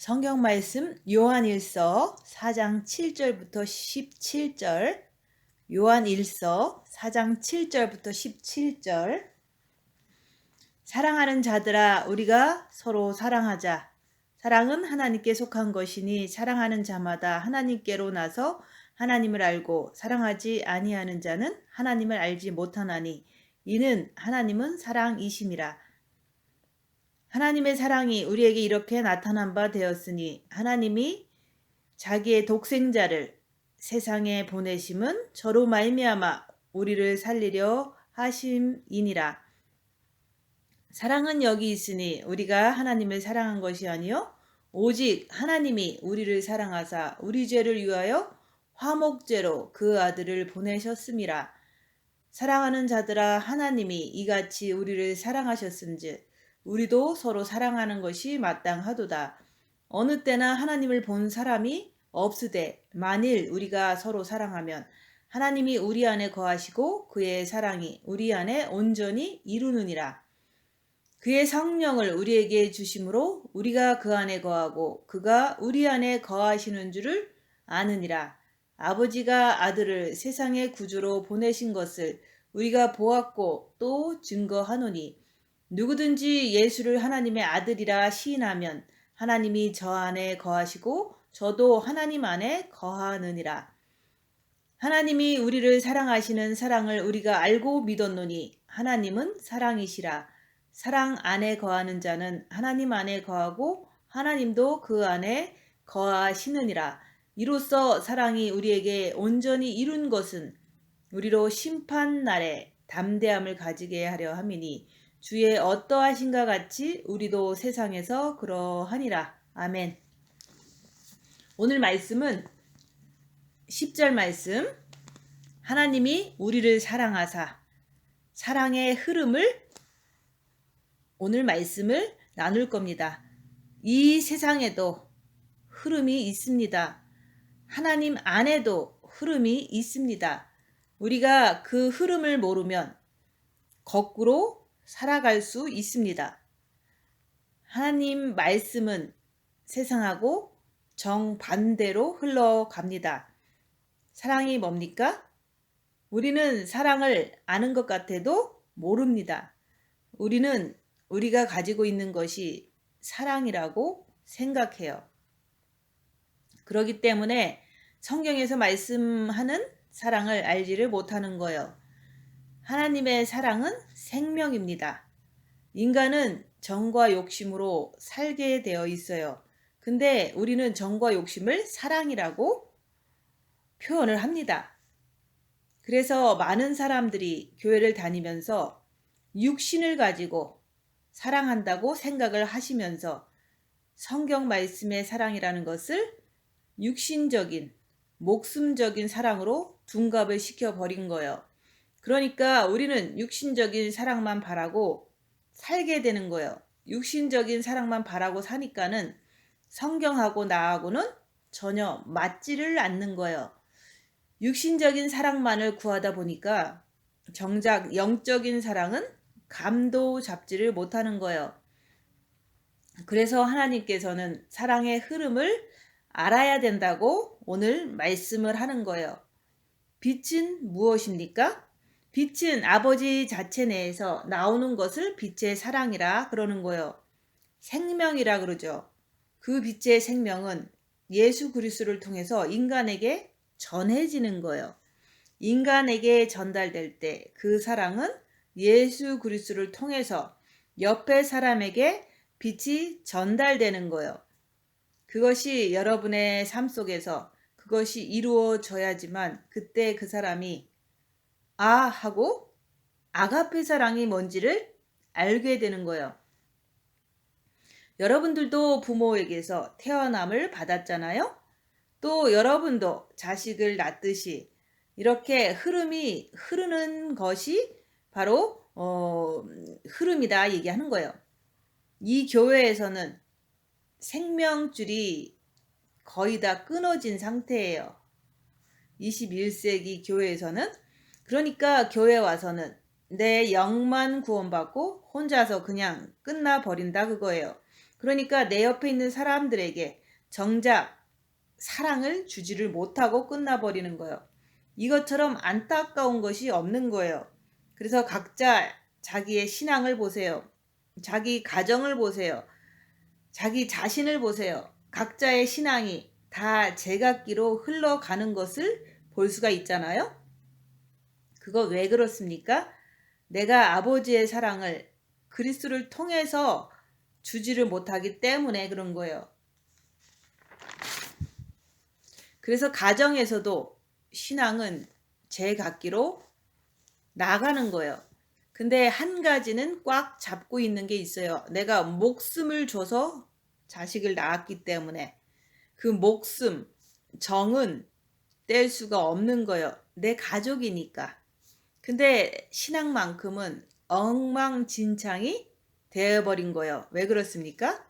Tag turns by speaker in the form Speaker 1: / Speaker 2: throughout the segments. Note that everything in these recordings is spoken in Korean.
Speaker 1: 성경 말씀 요한일서 4장 7절부터 17절. 요한일서 4장 7절부터 17절. 사랑하는 자들아, 우리가 서로 사랑하자. 사랑은 하나님께 속한 것이니 사랑하는 자마다 하나님께로 나서 하나님을 알고 사랑하지 아니하는 자는 하나님을 알지 못하나니 이는 하나님은 사랑이심이라. 하나님의 사랑이 우리에게 이렇게 나타난 바 되었으니 하나님이 자기의 독생자를 세상에 보내심은 저로 말미암아 우리를 살리려 하심이니라. 사랑은 여기 있으니 우리가 하나님을 사랑한 것이 아니요 오직 하나님이 우리를 사랑하사 우리 죄를 위하여 화목제로 그 아들을 보내셨음이라. 사랑하는 자들아, 하나님이 이같이 우리를 사랑하셨은즉 우리도 서로 사랑하는 것이 마땅하도다. 어느 때나 하나님을 본 사람이 없으되 만일 우리가 서로 사랑하면 하나님이 우리 안에 거하시고 그의 사랑이 우리 안에 온전히 이루느니라. 그의 성령을 우리에게 주심으로 우리가 그 안에 거하고 그가 우리 안에 거하시는 줄을 아느니라. 아버지가 아들을 세상의 구주로 보내신 것을 우리가 보았고 또 증거하노니 누구든지 예수를 하나님의 아들이라 시인하면 하나님이 저 안에 거하시고 저도 하나님 안에 거하느니라. 하나님이 우리를 사랑하시는 사랑을 우리가 알고 믿었노니 하나님은 사랑이시라. 사랑 안에 거하는 자는 하나님 안에 거하고 하나님도 그 안에 거하시느니라. 이로써 사랑이 우리에게 온전히 이룬 것은 우리로 심판날에 담대함을 가지게 하려 함이니 주의 어떠하신가 같이 우리도 세상에서 그러하니라. 아멘. 오늘 말씀은 10절 말씀. 하나님이 우리를 사랑하사 사랑의 흐름을 오늘 말씀을 나눌 겁니다. 이 세상에도 흐름이 있습니다. 하나님 안에도 흐름이 있습니다. 우리가 그 흐름을 모르면 거꾸로 살아갈 수 있습니다. 하나님 말씀은 세상하고 정반대로 흘러갑니다. 사랑이 뭡니까? 우리는 사랑을 아는 것 같아도 모릅니다. 우리는 우리가 가지고 있는 것이 사랑이라고 생각해요. 그렇기 때문에 성경에서 말씀하는 사랑을 알지를 못하는 거예요. 하나님의 사랑은 생명입니다. 인간은 정과 욕심으로 살게 되어 있어요. 근데 우리는 정과 욕심을 사랑이라고 표현을 합니다. 그래서 많은 사람들이 교회를 다니면서 육신을 가지고 사랑한다고 생각을 하시면서 성경 말씀의 사랑이라는 것을 육신적인, 목숨적인 사랑으로 둔갑을 시켜버린 거예요. 그러니까 우리는 육신적인 사랑만 바라고 살게 되는 거예요. 육신적인 사랑만 바라고 사니까는 성경하고 나하고는 전혀 맞지를 않는 거예요. 육신적인 사랑만을 구하다 보니까 정작 영적인 사랑은 감도 잡지를 못하는 거예요. 그래서 하나님께서는 사랑의 흐름을 알아야 된다고 오늘 말씀을 하는 거예요. 빛은 무엇입니까? 빛은 아버지 자체 내에서 나오는 것을 빛의 사랑이라 그러는 거예요. 생명이라 그러죠. 그 빛의 생명은 예수 그리스도를 통해서 인간에게 전해지는 거예요. 인간에게 전달될 때 그 사랑은 예수 그리스도를 통해서 옆에 사람에게 빛이 전달되는 거예요. 그것이 여러분의 삶 속에서 그것이 이루어져야지만 그때 그 사람이 아 하고 아가페 사랑이 뭔지를 알게 되는 거예요. 여러분들도 부모에게서 태어남을 받았잖아요. 또 여러분도 자식을 낳듯이 이렇게 흐름이 흐르는 것이 바로 흐름이다 얘기하는 거예요. 이 교회에서는 생명줄이 거의 다 끊어진 상태예요. 21세기 교회에서는. 그러니까 교회 와서는 내 영만 구원받고 혼자서 그냥 끝나버린다 그거예요. 그러니까 내 옆에 있는 사람들에게 정작 사랑을 주지를 못하고 끝나버리는 거예요. 이것처럼 안타까운 것이 없는 거예요. 그래서 각자 자기의 신앙을 보세요. 자기 가정을 보세요. 자기 자신을 보세요. 각자의 신앙이 다 제각기로 흘러가는 것을 볼 수가 있잖아요. 그거 왜 그렇습니까? 내가 아버지의 사랑을 그리스도를 통해서 주지를 못하기 때문에 그런 거예요. 그래서 가정에서도 신앙은 제각기로 나가는 거예요. 근데 한 가지는 꽉 잡고 있는 게 있어요. 내가 목숨을 줘서 자식을 낳았기 때문에 그 목숨, 정은 뗄 수가 없는 거예요. 내 가족이니까. 근데 신앙만큼은 엉망진창이 되어버린 거예요. 왜 그렇습니까?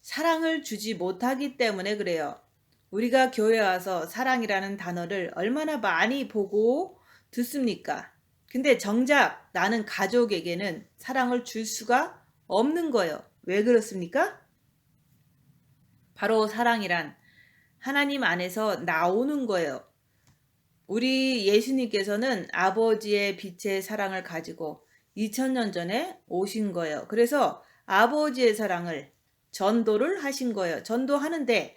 Speaker 1: 사랑을 주지 못하기 때문에 그래요. 우리가 교회 와서 사랑이라는 단어를 얼마나 많이 보고 듣습니까? 근데 정작 나는 가족에게는 사랑을 줄 수가 없는 거예요. 왜 그렇습니까? 바로 사랑이란 하나님 안에서 나오는 거예요. 우리 예수님께서는 아버지의 빛의 사랑을 가지고 2000년 전에 오신 거예요. 그래서 아버지의 사랑을 전도를 하신 거예요. 전도하는데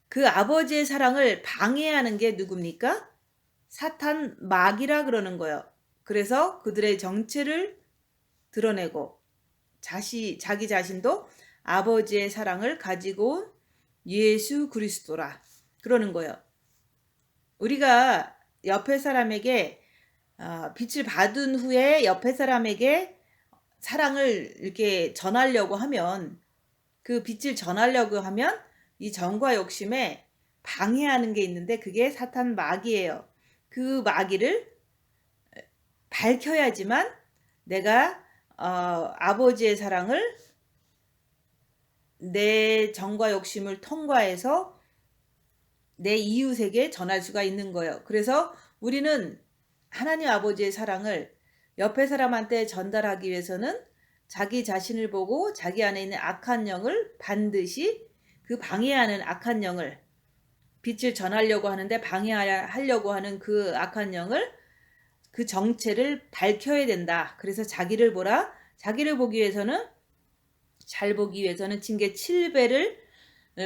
Speaker 1: 그 아버지의 사랑을 방해하는 게 누굽니까? 사탄 마귀라 그러는 거예요. 그래서 그들의 정체를 드러내고 자기 자신도 아버지의 사랑을 가지고 온 예수 그리스도라 그러는 거예요. 우리가 옆에 사람에게 빛을 받은 후에 옆에 사람에게 사랑을 이렇게 전하려고 하면 그 빛을 전하려고 하면 이 정과 욕심에 방해하는 게 있는데 그게 사탄 마귀예요. 그 마귀를 밝혀야지만 내가 아버지의 사랑을 내 정과 욕심을 통과해서 내 이웃에게 전할 수가 있는 거예요. 그래서 우리는 하나님 아버지의 사랑을 옆에 사람한테 전달하기 위해서는 자기 자신을 보고 자기 안에 있는 악한 영을 반드시 그 방해하는 악한 영을 빛을 전하려고 하는데 방해하려고 하는 그 악한 영을 그 정체를 밝혀야 된다. 그래서 자기를 보라. 자기를 보기 위해서는 잘 보기 위해서는 징계 7배를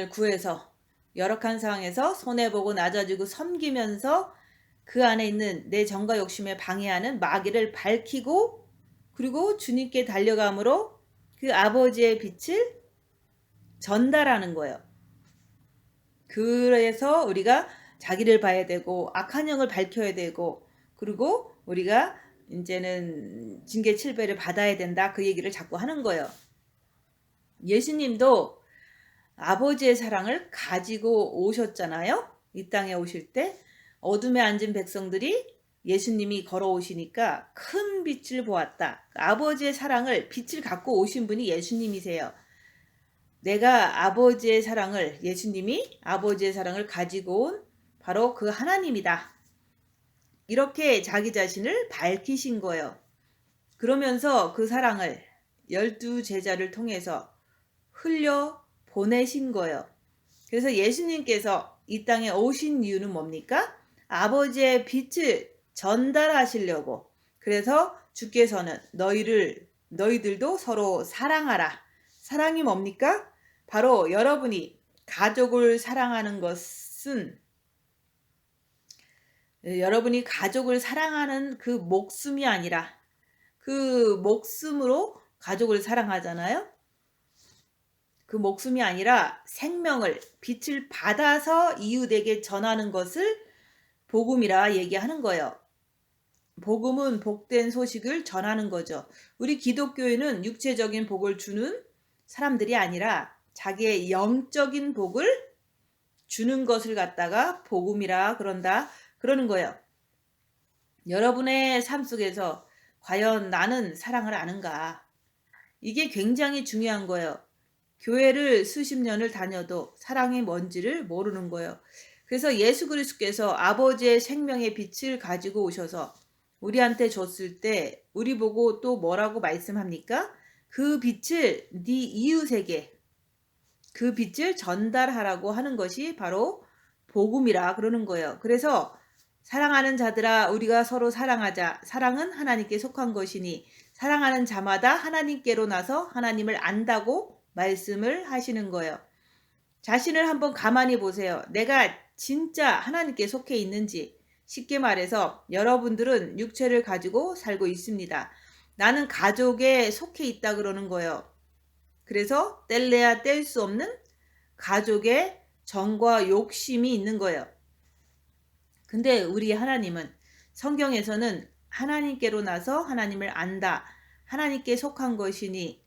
Speaker 1: 구해서 열악한 상황에서 손해보고 낮아지고 섬기면서 그 안에 있는 내 정과 욕심에 방해하는 마귀를 밝히고 그리고 주님께 달려감으로 그 아버지의 빛을 전달하는 거예요. 그래서 우리가 자기를 봐야 되고 악한 영을 밝혀야 되고 그리고 우리가 이제는 징계 7배를 받아야 된다. 그 얘기를 자꾸 하는 거예요. 예수님도 아버지의 사랑을 가지고 오셨잖아요. 이 땅에 오실 때 어둠에 앉은 백성들이 예수님이 걸어오시니까 큰 빛을 보았다. 아버지의 사랑을 빛을 갖고 오신 분이 예수님이세요. 내가 아버지의 사랑을 예수님이 아버지의 사랑을 가지고 온 바로 그 하나님이다. 이렇게 자기 자신을 밝히신 거예요. 그러면서 그 사랑을 12제자를 통해서 흘려 보내신 거예요. 그래서 예수님께서 이 땅에 오신 이유는 뭡니까? 아버지의 빛을 전달하시려고. 그래서 주께서는 너희들도 서로 사랑하라. 사랑이 뭡니까? 바로 여러분이 가족을 사랑하는 것은 여러분이 가족을 사랑하는 그 목숨이 아니라 그 목숨으로 가족을 사랑하잖아요. 그 목숨이 아니라 생명을 빛을 받아서 이웃에게 전하는 것을 복음이라 얘기하는 거예요. 복음은 복된 소식을 전하는 거죠. 우리 기독교인은 육체적인 복을 주는 사람들이 아니라 자기의 영적인 복을 주는 것을 갖다가 복음이라 그러는 거예요. 여러분의 삶 속에서 과연 나는 사랑을 아는가? 이게 굉장히 중요한 거예요. 교회를 수십 년을 다녀도 사랑이 뭔지를 모르는 거예요. 그래서 예수 그리스도께서 아버지의 생명의 빛을 가지고 오셔서 우리한테 줬을 때 우리 보고 또 뭐라고 말씀합니까? 그 빛을 네 이웃에게 그 빛을 전달하라고 하는 것이 바로 복음이라 그러는 거예요. 그래서 사랑하는 자들아 우리가 서로 사랑하자. 사랑은 하나님께 속한 것이니 사랑하는 자마다 하나님께로 나서 하나님을 안다고 말씀을 하시는 거예요. 자신을 한번 가만히 보세요. 내가 진짜 하나님께 속해 있는지. 쉽게 말해서 여러분들은 육체를 가지고 살고 있습니다. 나는 가족에 속해 있다 그러는 거예요. 그래서 뗄래야 뗄 수 없는 가족의 정과 욕심이 있는 거예요. 근데 우리 하나님은 성경에서는 하나님께로 나서 하나님을 안다. 하나님께 속한 것이니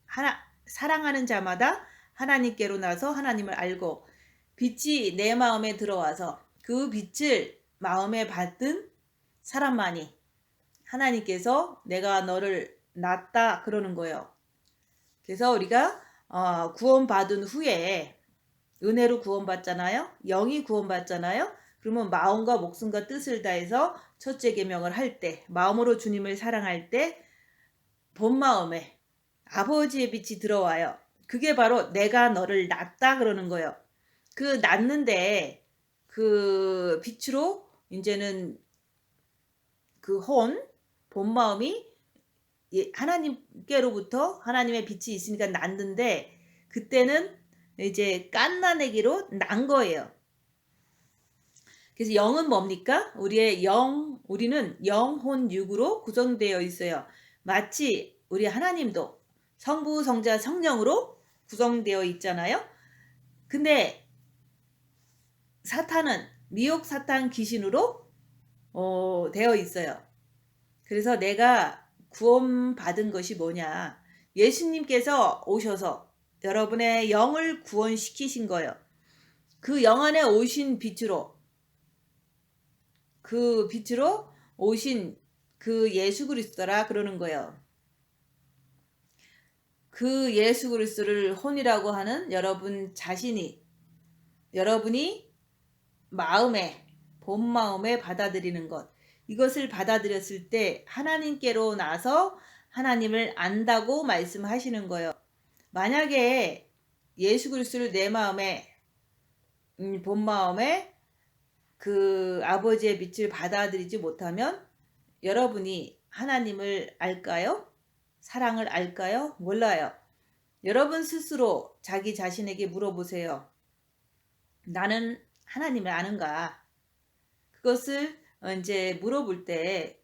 Speaker 1: 사랑하는 자마다 하나님께로 나서 하나님을 알고 빛이 내 마음에 들어와서 그 빛을 마음에 받은 사람만이 하나님께서 내가 너를 낳았다 그러는 거예요. 그래서 우리가 구원받은 후에 은혜로 구원받잖아요. 영이 구원받잖아요. 그러면 마음과 목숨과 뜻을 다해서 첫째 계명을 할 때, 마음으로 주님을 사랑할 때 본 마음에 아버지의 빛이 들어와요. 그게 바로 내가 너를 낳았다 그러는 거예요. 그 낳는데 그 빛으로 이제는 그 본 마음이 하나님께로부터 하나님의 빛이 있으니까 낳는데 그때는 이제 깐나내기로 난 거예요. 그래서 영은 뭡니까? 우리는 영혼 육으로 구성되어 있어요. 마치 우리 하나님도 성부, 성자, 성령으로 구성되어 있잖아요. 근데 사탄은 미혹 사탄 귀신으로 되어 있어요. 그래서 내가 구원받은 것이 뭐냐? 예수님께서 오셔서 여러분의 영을 구원시키신 거예요. 그 영 안에 오신 빛으로 오신 그 예수 그리스도라 그러는 거예요. 그 예수 그리스도를 혼이라고 하는 여러분이 본 마음에 받아들이는 것, 이것을 받아들였을 때 하나님께로 나서 하나님을 안다고 말씀하시는 거예요. 만약에 예수 그리스도를 내 마음에 본 마음에 그 아버지의 빛을 받아들이지 못하면 여러분이 하나님을 알까요? 사랑을 알까요? 몰라요. 여러분 스스로 자기 자신에게 물어보세요. 나는 하나님을 아는가? 그것을 이제 물어볼 때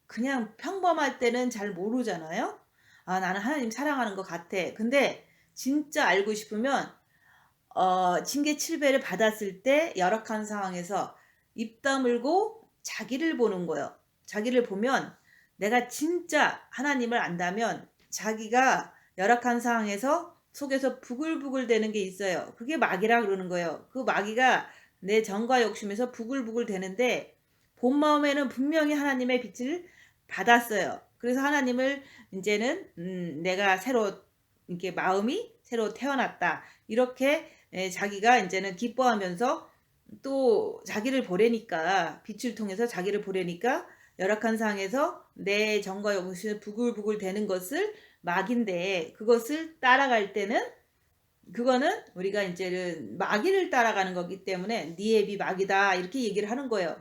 Speaker 1: 그냥 평범할 때는 잘 모르잖아요. 나는 하나님 사랑하는 것 같아. 근데 진짜 알고 싶으면 징계 7배를 받았을 때 열악한 상황에서 입 다물고 자기를 보는 거예요. 자기를 보면 내가 진짜 하나님을 안다면 자기가 열악한 상황에서 속에서 부글부글 되는 게 있어요. 그게 마귀라 그러는 거예요. 그 마귀가 내 정과 욕심에서 부글부글 되는데 본 마음에는 분명히 하나님의 빛을 받았어요. 그래서 하나님을 이제는 내가 이렇게 마음이 새로 태어났다. 이렇게 자기가 이제는 기뻐하면서 또 자기를 보려니까 빛을 통해서 자기를 보려니까 열악한 상황에서 내 정과 욕심이 부글부글 되는 것을 마귀인데 그것을 따라갈 때는 그거는 우리가 이제는 마귀를 따라가는 거기 때문에 네 애비 마귀다 이렇게 얘기를 하는 거예요.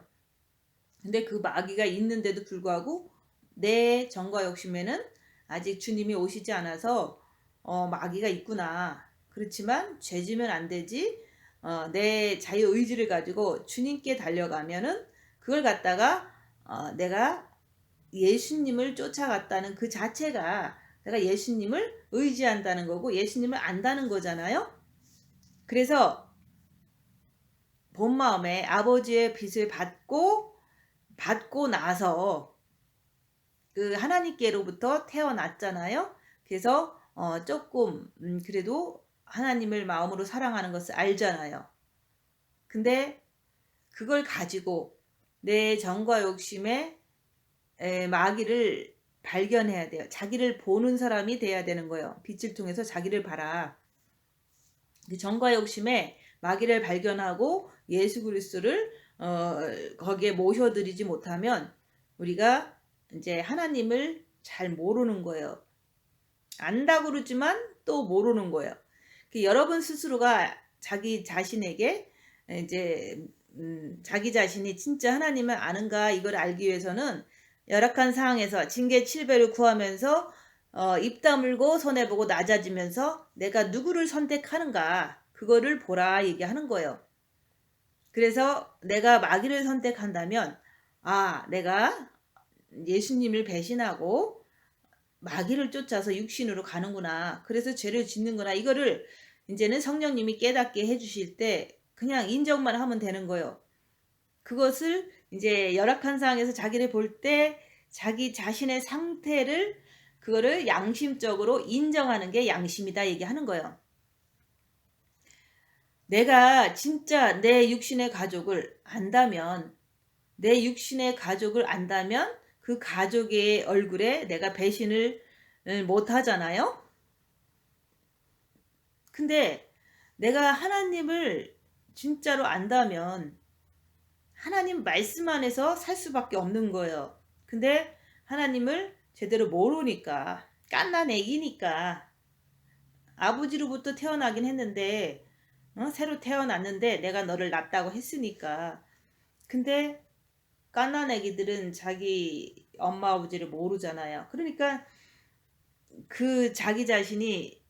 Speaker 1: 근데 그 마귀가 있는데도 불구하고 내 정과 욕심에는 아직 주님이 오시지 않아서 마귀가 있구나. 그렇지만 죄지면 안 되지. 내 자유의지를 가지고 주님께 달려가면은 그걸 갖다가 내가 예수님을 쫓아갔다는 그 자체가 내가 예수님을 의지한다는 거고 예수님을 안다는 거잖아요. 그래서 본 마음에 아버지의 빛을 받고 나서 그 하나님께로부터 태어났잖아요. 그래서 조금 그래도 하나님을 마음으로 사랑하는 것을 알잖아요. 근데 그걸 가지고 내 정과 욕심에 마귀를 발견해야 돼요. 자기를 보는 사람이 돼야 되는 거예요. 빛을 통해서 자기를 봐라. 그 정과 욕심에 마귀를 발견하고 예수 그리스도를 거기에 모셔드리지 못하면 우리가 이제 하나님을 잘 모르는 거예요. 안다고 그러지만 또 모르는 거예요. 여러분 스스로가 자기 자신에게 이제 자기 자신이 진짜 하나님을 아는가 이걸 알기 위해서는 열악한 상황에서 징계 7배를 구하면서 입 다물고 손해보고 낮아지면서 내가 누구를 선택하는가 그거를 보라 얘기하는 거예요. 그래서 내가 마귀를 선택한다면 내가 예수님을 배신하고 마귀를 쫓아서 육신으로 가는구나. 그래서 죄를 짓는구나. 이거를 이제는 성령님이 깨닫게 해주실 때 그냥 인정만 하면 되는 거예요. 그것을 이제 열악한 상황에서 자기를 볼 때 자기 자신의 상태를 그거를 양심적으로 인정하는 게 양심이다 얘기하는 거예요. 내가 진짜 내 육신의 가족을 안다면 그 가족의 얼굴에 내가 배신을 못 하잖아요. 근데 내가 하나님을 진짜로 안다면 하나님 말씀 안에서 살 수밖에 없는 거예요. 근데 하나님을 제대로 모르니까 갓난 애기니까 아버지로부터 태어나긴 했는데 새로 태어났는데 내가 너를 낳았다고 했으니까. 근데 갓난 애기들은 자기 엄마 아버지를 모르잖아요. 그러니까 그 자기 자신이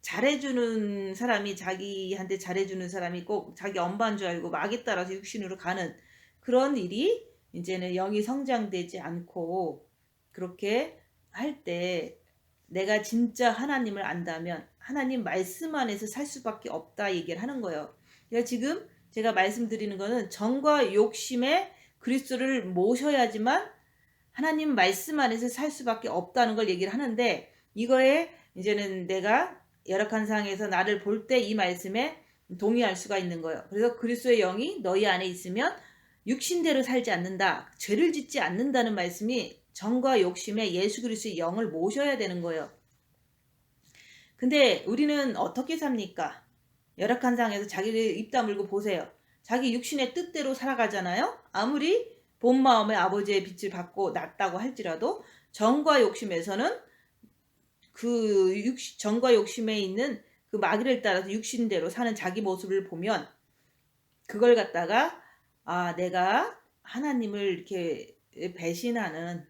Speaker 1: 잘해주는 사람이 자기한테 잘해주는 사람이 꼭 자기 엄마인 줄 알고 마귀 따라서 육신으로 가는 그런 일이 이제는 영이 성장되지 않고 그렇게 할 때 내가 진짜 하나님을 안다면 하나님 말씀 안에서 살 수밖에 없다 얘기를 하는 거예요. 그러니까 지금 제가 말씀드리는 거는 정과 욕심에 그리스도를 모셔야지만 하나님 말씀 안에서 살 수밖에 없다는 걸 얘기를 하는데 이거에 이제는 내가 열악한 상황에서 나를 볼 때 이 말씀에 동의할 수가 있는 거예요. 그래서 그리스도의 영이 너희 안에 있으면 육신대로 살지 않는다. 죄를 짓지 않는다는 말씀이 정과 욕심에 예수 그리스도의 영을 모셔야 되는 거예요. 근데 우리는 어떻게 삽니까? 열악한 상황에서 자기를 입 다물고 보세요. 자기 육신의 뜻대로 살아가잖아요. 아무리 본 마음에 아버지의 빛을 받고 났다고 할지라도 정과 욕심에서는 정과 욕심에 있는 그 마귀를 따라서 육신대로 사는 자기 모습을 보면 그걸 갖다가 내가 하나님을 이렇게 배신하는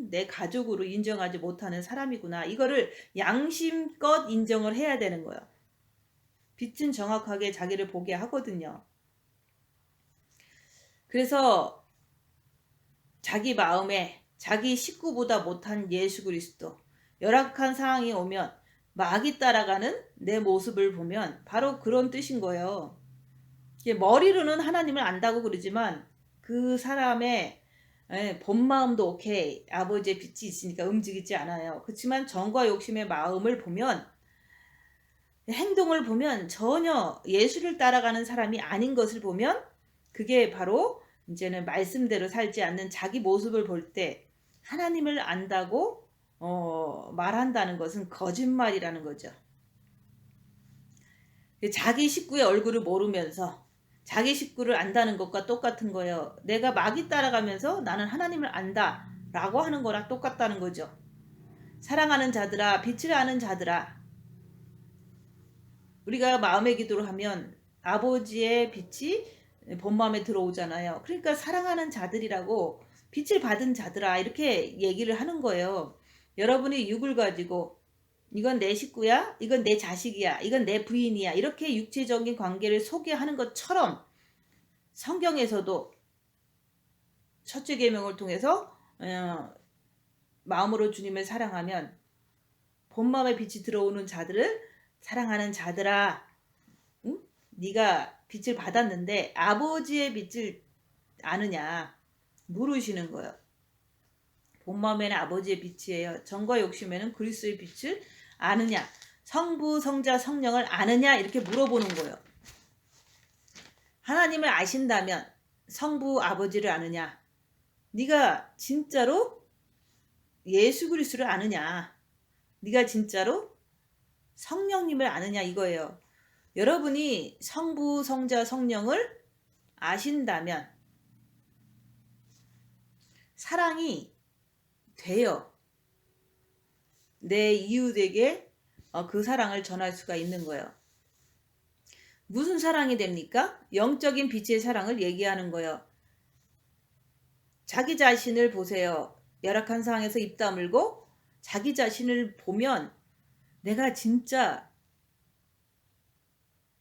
Speaker 1: 내 가족으로 인정하지 못하는 사람이구나. 이거를 양심껏 인정을 해야 되는 거예요. 빛은 정확하게 자기를 보게 하거든요. 그래서 자기 마음에 자기 식구보다 못한 예수 그리스도 열악한 상황이 오면 마귀 따라가는 내 모습을 보면 바로 그런 뜻인 거예요. 머리로는 하나님을 안다고 그러지만 그 사람의 본 마음도 오케이 아버지의 빛이 있으니까 움직이지 않아요. 그렇지만 정과 욕심의 마음을 보면 행동을 보면 전혀 예수를 따라가는 사람이 아닌 것을 보면 그게 바로 이제는 말씀대로 살지 않는 자기 모습을 볼 때 하나님을 안다고 말한다는 것은 거짓말이라는 거죠. 자기 식구의 얼굴을 모르면서 자기 식구를 안다는 것과 똑같은 거예요. 내가 마귀 따라가면서 나는 하나님을 안다 라고 하는 거랑 똑같다는 거죠. 사랑하는 자들아 빛을 아는 자들아 우리가 마음의 기도를 하면 아버지의 빛이 본 마음에 들어오잖아요. 그러니까 사랑하는 자들이라고 빛을 받은 자들아 이렇게 얘기를 하는 거예요. 여러분이 육을 가지고 이건 내 식구야, 이건 내 자식이야, 이건 내 부인이야 이렇게 육체적인 관계를 소개하는 것처럼 성경에서도 첫째 계명을 통해서 마음으로 주님을 사랑하면 본 마음에 빛이 들어오는 자들을 사랑하는 자들아 네가 빛을 받았는데 아버지의 빛을 아느냐 물으시는 거예요. 본 마음에는 아버지의 빛이에요. 정과 욕심에는 그리스도의 빛을 아느냐 성부 성자 성령을 아느냐 이렇게 물어보는 거예요. 하나님을 아신다면 성부 아버지를 아느냐 네가 진짜로 예수 그리스도를 아느냐 네가 진짜로 성령님을 아느냐 이거예요. 여러분이 성부 성자 성령을 아신다면 사랑이 돼요. 내 이웃에게 그 사랑을 전할 수가 있는 거예요. 무슨 사랑이 됩니까? 영적인 빛의 사랑을 얘기하는 거예요. 자기 자신을 보세요. 열악한 상황에서 입 다물고 자기 자신을 보면 내가 진짜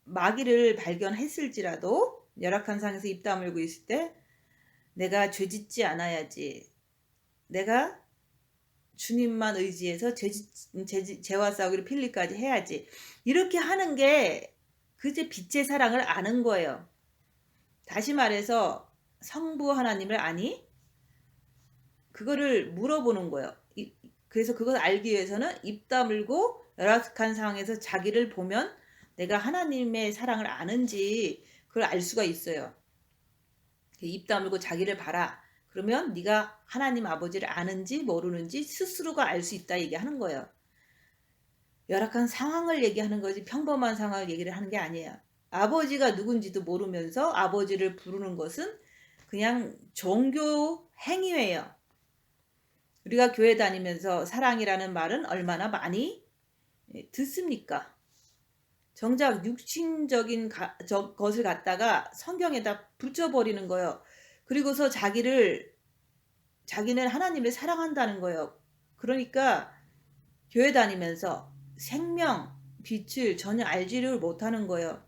Speaker 1: 마귀를 발견했을지라도 열악한 상황에서 입 다물고 있을 때 내가 죄짓지 않아야지. 내가 주님만 의지해서 죄와 싸우기를 필리까지 해야지. 이렇게 하는 게 그제 빛의 사랑을 아는 거예요. 다시 말해서 성부 하나님을 아니? 그거를 물어보는 거예요. 그래서 그걸 알기 위해서는 입 다물고 열악한 상황에서 자기를 보면 내가 하나님의 사랑을 아는지 그걸 알 수가 있어요. 입 다물고 자기를 봐라. 그러면 네가 하나님 아버지를 아는지 모르는지 스스로가 알 수 있다 얘기하는 거예요. 열악한 상황을 얘기하는 거지 평범한 상황을 얘기를 하는 게 아니에요. 아버지가 누군지도 모르면서 아버지를 부르는 것은 그냥 종교 행위예요. 우리가 교회 다니면서 사랑이라는 말은 얼마나 많이 듣습니까? 정작 육신적인 것을 갖다가 성경에다 붙여버리는 거예요. 그리고서 자기는 하나님을 사랑한다는 거예요. 그러니까 교회 다니면서 생명, 빛을 전혀 알지를 못하는 거예요.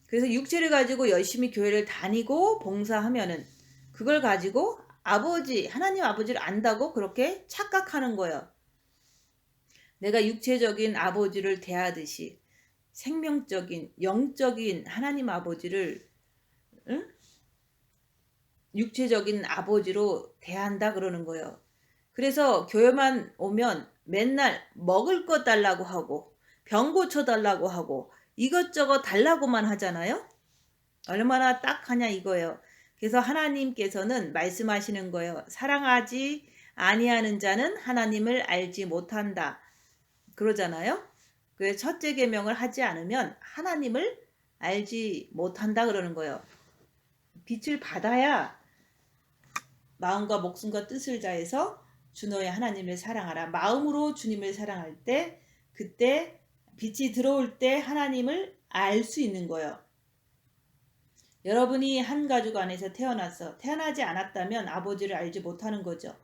Speaker 1: 그래서 육체를 가지고 열심히 교회를 다니고 봉사하면은 그걸 가지고 하나님 아버지를 안다고 그렇게 착각하는 거예요. 내가 육체적인 아버지를 대하듯이 생명적인, 영적인 하나님 아버지를 육체적인 아버지로 대한다 그러는 거예요. 그래서 교회만 오면 맨날 먹을 거 달라고 하고 병 고쳐 달라고 하고 이것저것 달라고만 하잖아요. 얼마나 딱하냐 이거예요. 그래서 하나님께서는 말씀하시는 거예요. 사랑하지 아니하는 자는 하나님을 알지 못한다. 그러잖아요. 그 첫째 계명을 하지 않으면 하나님을 알지 못한다 그러는 거예요. 빛을 받아야 마음과 목숨과 뜻을 다해서 주 너의 하나님을 사랑하라. 마음으로 주님을 사랑할 때 그때 빛이 들어올 때 하나님을 알 수 있는 거예요. 여러분이 한 가족 안에서 태어나지 않았다면 아버지를 알지 못하는 거죠.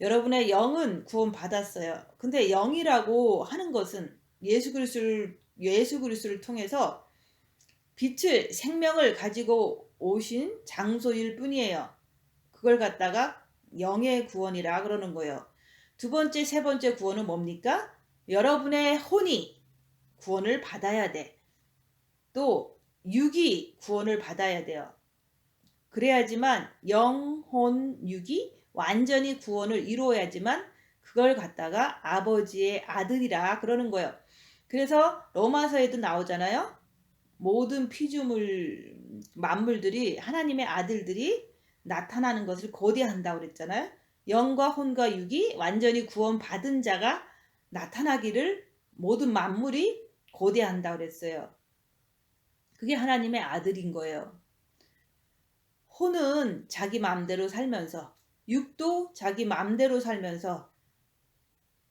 Speaker 1: 여러분의 영은 구원 받았어요. 근데 영이라고 하는 것은 예수 그리스도를 통해서 빛을 생명을 가지고 오신 장소일 뿐이에요. 그걸 갖다가 영의 구원이라 그러는 거예요. 두 번째, 세 번째 구원은 뭡니까? 여러분의 혼이 구원을 받아야 돼. 또 육이 구원을 받아야 돼요. 그래야지만 영혼 육이 완전히 구원을 이루어야지만 그걸 갖다가 아버지의 아들이라 그러는 거예요. 그래서 로마서에도 나오잖아요. 모든 피조물 만물들이 하나님의 아들들이 나타나는 것을 고대한다고 그랬잖아요. 영과 혼과 육이 완전히 구원받은 자가 나타나기를 모든 만물이 고대한다고 그랬어요. 그게 하나님의 아들인 거예요. 혼은 자기 마음대로 살면서 육도 자기 마음대로 살면서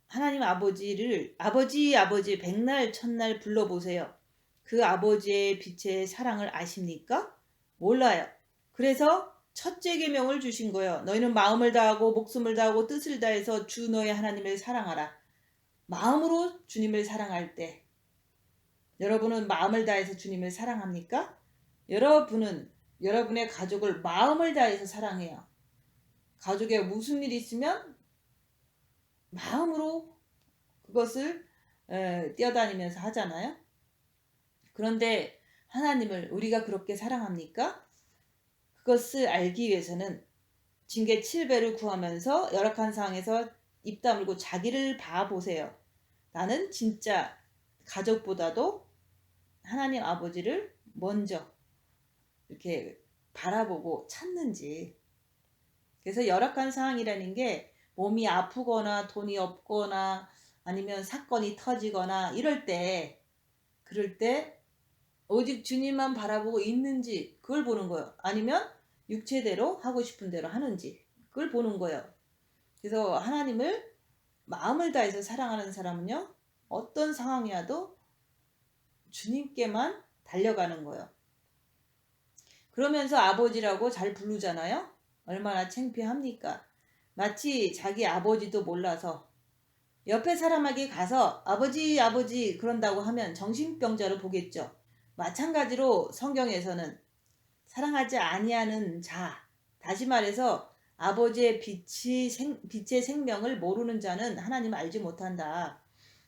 Speaker 1: 하나님 아버지를 아버지 백날 첫날 불러보세요. 그 아버지의 빛의 사랑을 아십니까? 몰라요. 그래서 첫째 계명을 주신 거예요. 너희는 마음을 다하고 목숨을 다하고 뜻을 다해서 주 너의 하나님을 사랑하라. 마음으로 주님을 사랑할 때 여러분은 마음을 다해서 주님을 사랑합니까? 여러분은 여러분의 가족을 마음을 다해서 사랑해요. 가족에 무슨 일이 있으면 마음으로 그것을 뛰어다니면서 하잖아요. 그런데 하나님을 우리가 그렇게 사랑합니까? 그것을 알기 위해서는 징계 7배를 구하면서 열악한 상황에서 입 다물고 자기를 봐보세요. 나는 진짜 가족보다도 하나님 아버지를 먼저 이렇게 바라보고 찾는지. 그래서 열악한 상황이라는 게 몸이 아프거나 돈이 없거나 아니면 사건이 터지거나 그럴 때 오직 주님만 바라보고 있는지 그걸 보는 거예요. 아니면 육체대로 하고 싶은 대로 하는지 그걸 보는 거예요. 그래서 하나님을 마음을 다해서 사랑하는 사람은요 어떤 상황이라도 주님께만 달려가는 거예요. 그러면서 아버지라고 잘 부르잖아요. 얼마나 창피합니까? 마치 자기 아버지도 몰라서 옆에 사람에게 가서 아버지 아버지 그런다고 하면 정신병자로 보겠죠. 마찬가지로 성경에서는 사랑하지 아니하는 자, 다시 말해서 아버지의 빛의 생명을 모르는 자는 하나님을 알지 못한다.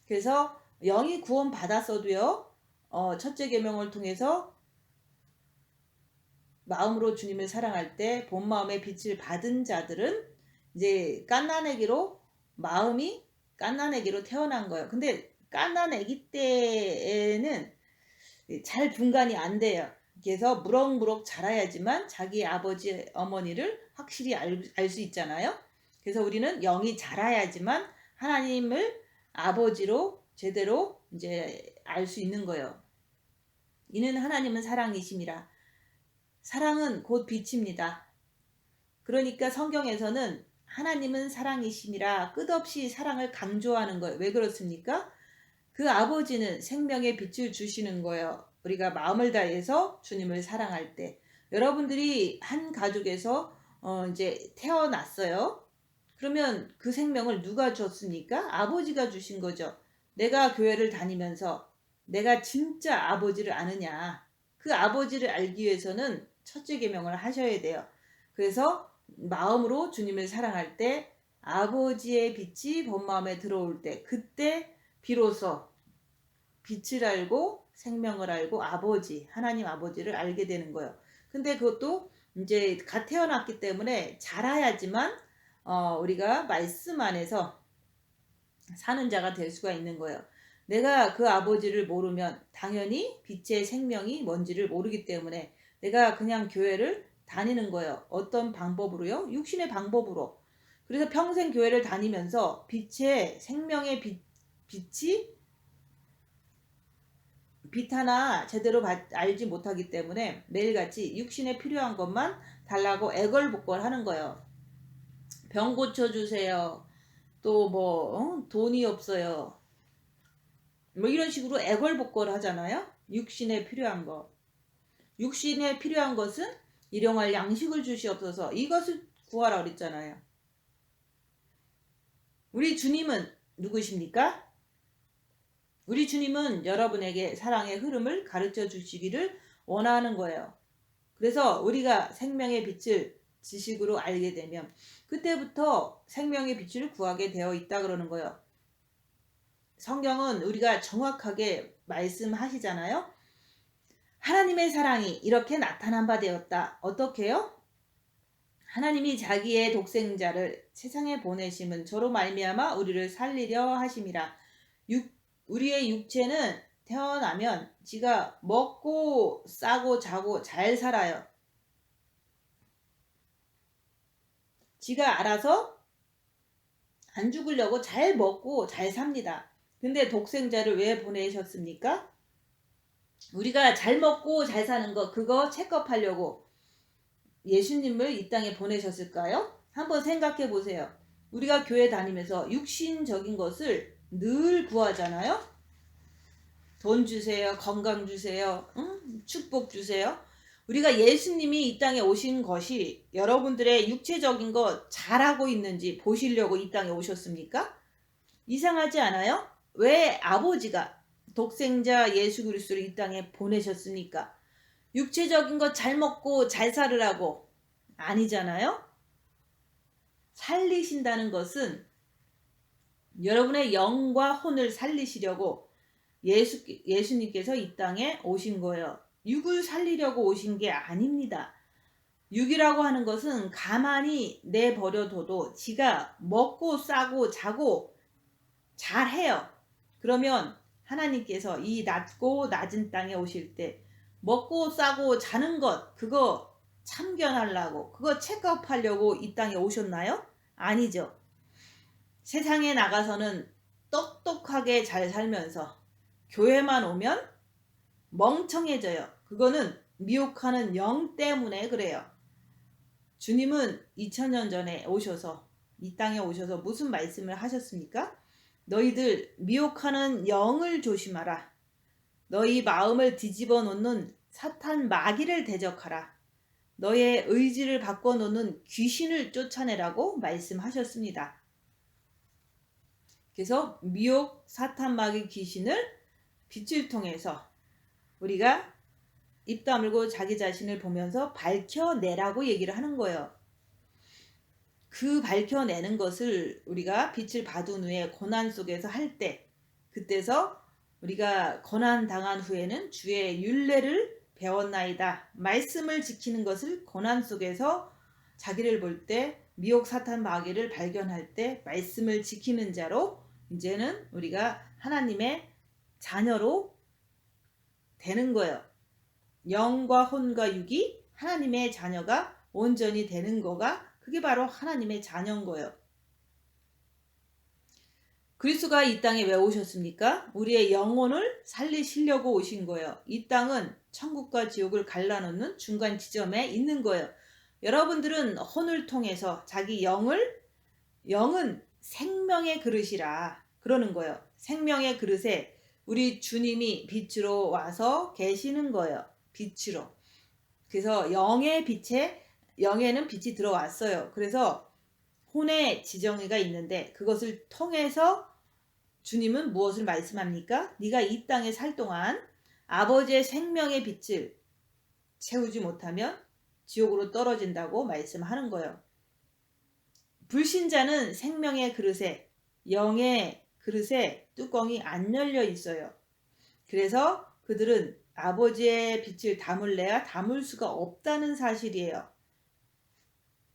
Speaker 1: 그래서 영이 구원 받았어도요. 첫째 계명을 통해서 마음으로 주님을 사랑할 때 본 마음의 빛을 받은 자들은 이제 갓난아기로 마음이 갓난아기로 태어난 거예요. 근데 갓난아기 때에는 잘 분간이 안 돼요. 그래서 무럭무럭 자라야지만 자기 아버지 어머니를 확실히 알 수 있잖아요. 그래서 우리는 영이 자라야지만 하나님을 아버지로 제대로 이제 알 수 있는 거예요. 이는 하나님은 사랑이심이라. 사랑은 곧 빛입니다. 그러니까 성경에서는 하나님은 사랑이심이라 끝없이 사랑을 강조하는 거예요. 왜 그렇습니까? 그 아버지는 생명의 빛을 주시는 거예요. 우리가 마음을 다해서 주님을 사랑할 때. 여러분들이 한 가족에서 이제 태어났어요. 그러면 그 생명을 누가 줬습니까? 아버지가 주신 거죠. 내가 교회를 다니면서 내가 진짜 아버지를 아느냐. 그 아버지를 알기 위해서는 첫째 계명을 하셔야 돼요. 그래서 마음으로 주님을 사랑할 때 아버지의 빛이 본 마음에 들어올 때 그때 비로소 빛을 알고 생명을 알고 아버지, 하나님 아버지를 알게 되는 거예요. 근데 그것도 이제 갓 태어났기 때문에 자라야지만 우리가 말씀 안에서 사는 자가 될 수가 있는 거예요. 내가 그 아버지를 모르면 당연히 빛의 생명이 뭔지를 모르기 때문에 내가 그냥 교회를 다니는 거예요. 어떤 방법으로요? 육신의 방법으로. 그래서 평생 교회를 다니면서 빛의 생명의 빛이 빛 하나 제대로 알지 못하기 때문에 매일같이 육신에 필요한 것만 달라고 애걸복걸 하는 거예요. 병 고쳐주세요. 또 돈이 없어요. 뭐 이런 식으로 애걸복걸 하잖아요. 육신에 필요한 거. 육신에 필요한 것은 일용할 양식을 주시옵소서. 이것을 구하라 그랬잖아요. 우리 주님은 누구십니까? 우리 주님은 여러분에게 사랑의 흐름을 가르쳐 주시기를 원하는 거예요. 그래서 우리가 생명의 빛을 지식으로 알게 되면 그때부터 생명의 빛을 구하게 되어 있다 그러는 거예요. 성경은 우리가 정확하게 말씀하시잖아요. 하나님의 사랑이 이렇게 나타난 바 되었다. 어떻게요? 하나님이 자기의 독생자를 세상에 보내심은 저로 말미암아 우리를 살리려 하심이라. 우리의 육체는 태어나면 지가 먹고 싸고 자고 잘 살아요. 지가 알아서 안 죽으려고 잘 먹고 잘 삽니다. 근데 독생자를 왜 보내셨습니까? 우리가 잘 먹고 잘 사는 거 그거 체크업하려고 예수님을 이 땅에 보내셨을까요? 한번 생각해 보세요. 우리가 교회 다니면서 육신적인 것을 늘 구하잖아요. 돈 주세요. 건강 주세요. 축복 주세요. 우리가 예수님이 이 땅에 오신 것이 여러분들의 육체적인 것 잘하고 있는지 보시려고 이 땅에 오셨습니까? 이상하지 않아요? 왜 아버지가 독생자 예수 그리스도를 이 땅에 보내셨습니까? 육체적인 것 잘 먹고 잘 살으라고 아니잖아요? 살리신다는 것은 여러분의 영과 혼을 살리시려고 예수님께서 이 땅에 오신 거예요. 육을 살리려고 오신 게 아닙니다. 육이라고 하는 것은 가만히 내버려둬도 지가 먹고 싸고 자고 잘해요. 그러면 하나님께서 이 낮고 낮은 땅에 오실 때 먹고 싸고 자는 것 그거 참견하려고 그거 체크업하려고 이 땅에 오셨나요? 아니죠. 세상에 나가서는 똑똑하게 잘 살면서 교회만 오면 멍청해져요. 그거는 미혹하는 영 때문에 그래요. 주님은 2000년 전에 오셔서 이 땅에 오셔서 무슨 말씀을 하셨습니까? 너희들 미혹하는 영을 조심하라. 너희 마음을 뒤집어 놓는 사탄 마귀를 대적하라. 너의 의지를 바꿔놓는 귀신을 쫓아내라고 말씀하셨습니다. 그래서 미혹, 사탄, 마귀, 귀신을 빛을 통해서 우리가 입 다물고 자기 자신을 보면서 밝혀내라고 얘기를 하는 거예요. 그 밝혀내는 것을 우리가 빛을 받은 후에 고난 속에서 할 때, 그때서 우리가 고난 당한 후에는 주의 율례를 배웠나이다. 말씀을 지키는 것을 고난 속에서 자기를 볼 때, 미혹 사탄 마귀를 발견할 때 말씀을 지키는 자로 이제는 우리가 하나님의 자녀로 되는 거예요. 영과 혼과 육이 하나님의 자녀가 온전히 되는 거가 그게 바로 하나님의 자녀인 거예요. 그리스도가 이 땅에 왜 오셨습니까? 우리의 영혼을 살리시려고 오신 거예요. 이 땅은 천국과 지옥을 갈라놓는 중간 지점에 있는 거예요. 여러분들은 혼을 통해서 자기 영은 생명의 그릇이라 그러는 거예요. 생명의 그릇에 우리 주님이 빛으로 와서 계시는 거예요. 빛으로. 그래서 영에는 빛이 들어왔어요. 그래서 혼의 지정의가 있는데 그것을 통해서 주님은 무엇을 말씀합니까? 네가 이 땅에 살 동안 아버지의 생명의 빛을 채우지 못하면 지옥으로 떨어진다고 말씀하는 거예요. 불신자는 생명의 그릇에, 영의 그릇에 뚜껑이 안 열려 있어요. 그래서 그들은 아버지의 빛을 담을래야 담을 수가 없다는 사실이에요.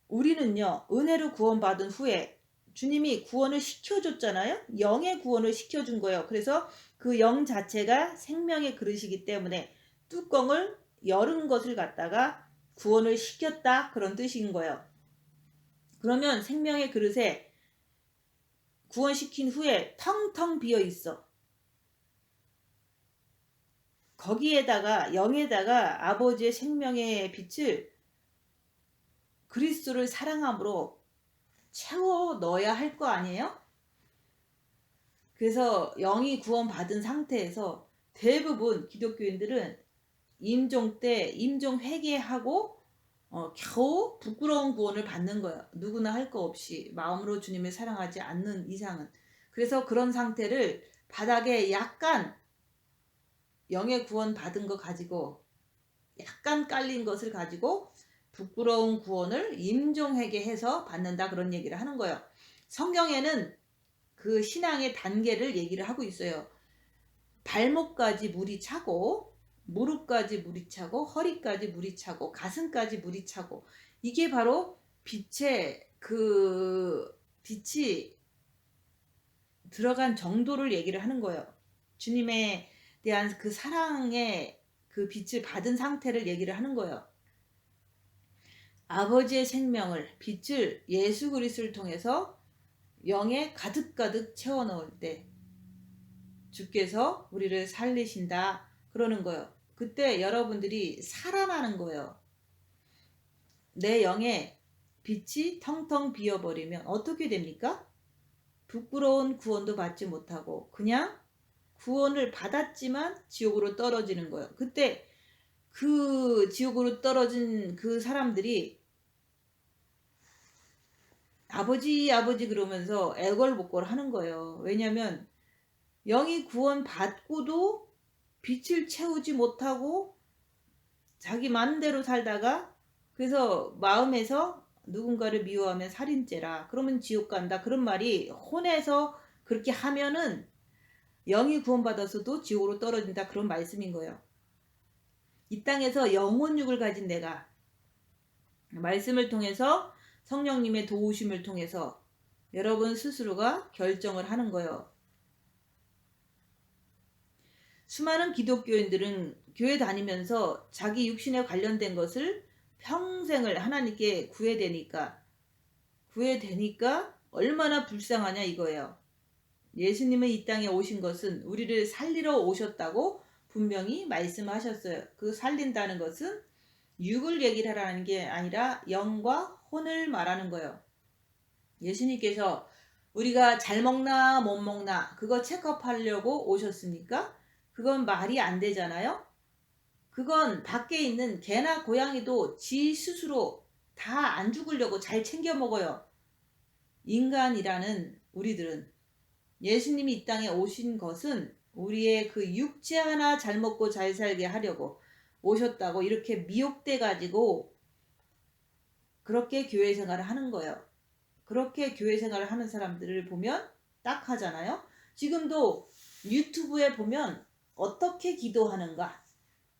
Speaker 1: 우리는요, 은혜로 구원받은 후에 주님이 구원을 시켜줬잖아요. 영의 구원을 시켜준 거예요. 그래서 그 영 자체가 생명의 그릇이기 때문에 뚜껑을 열은 것을 갖다가 구원을 시켰다, 그런 뜻인 거예요. 그러면 생명의 그릇에 구원시킨 후에 텅텅 비어 있어. 거기에다가 영에다가 아버지의 생명의 빛을 그리스도를 사랑함으로 채워 넣어야 할 거 아니에요? 그래서 영이 구원받은 상태에서 대부분 기독교인들은 임종 때 임종 회개하고 겨우 부끄러운 구원을 받는 거예요. 누구나 할 거 없이 마음으로 주님을 사랑하지 않는 이상은. 그래서 그런 상태를 바닥에 약간 영의 구원 받은 거 가지고 약간 깔린 것을 가지고 부끄러운 구원을 임종회개해서 받는다, 그런 얘기를 하는 거예요. 성경에는 그 신앙의 단계를 얘기를 하고 있어요. 발목까지 물이 차고 무릎까지 물이 차고 허리까지 물이 차고 가슴까지 물이 차고, 이게 바로 빛이 들어간 정도를 얘기를 하는 거예요. 주님에 대한 그 사랑의 그 빛을 받은 상태를 얘기를 하는 거예요. 아버지의 생명을, 빛을 예수 그리스도를 통해서 영에 가득가득 채워 넣을 때 주께서 우리를 살리신다, 그러는 거예요. 그때 여러분들이 살아나는 거예요. 내 영에 빛이 텅텅 비어버리면 어떻게 됩니까? 부끄러운 구원도 받지 못하고 그냥 구원을 받았지만 지옥으로 떨어지는 거예요. 그때 그 지옥으로 떨어진 그 사람들이 아버지 아버지 그러면서 애걸복걸 하는 거예요. 왜냐하면 영이 구원 받고도 빛을 채우지 못하고 자기 마음대로 살다가, 그래서 마음에서 누군가를 미워하면 살인죄라, 그러면 지옥 간다, 그런 말이 혼에서 그렇게 하면은 영이 구원받아서도 지옥으로 떨어진다, 그런 말씀인 거예요. 이 땅에서 영혼육을 가진 내가 말씀을 통해서 성령님의 도우심을 통해서 여러분 스스로가 결정을 하는 거예요. 수많은 기독교인들은 교회 다니면서 자기 육신에 관련된 것을 평생을 하나님께 구해대니까 얼마나 불쌍하냐 이거예요. 예수님은 이 땅에 오신 것은 우리를 살리러 오셨다고 분명히 말씀하셨어요. 그 살린다는 것은 육을 얘기를 하라는 게 아니라 영과 혼을 말하는 거예요. 예수님께서 우리가 잘 먹나 못 먹나 그거 체크업하려고 오셨습니까? 그건 말이 안 되잖아요. 그건 밖에 있는 개나 고양이도 지 스스로 다 안 죽으려고 잘 챙겨 먹어요. 인간이라는 우리들은 예수님이 이 땅에 오신 것은 우리의 그 육체 하나 잘 먹고 잘 살게 하려고 오셨다고 이렇게 미혹돼 가지고 그렇게 교회 생활을 하는 거예요. 그렇게 교회 생활을 하는 사람들을 보면 딱 하잖아요. 지금도 유튜브에 보면 어떻게 기도하는가,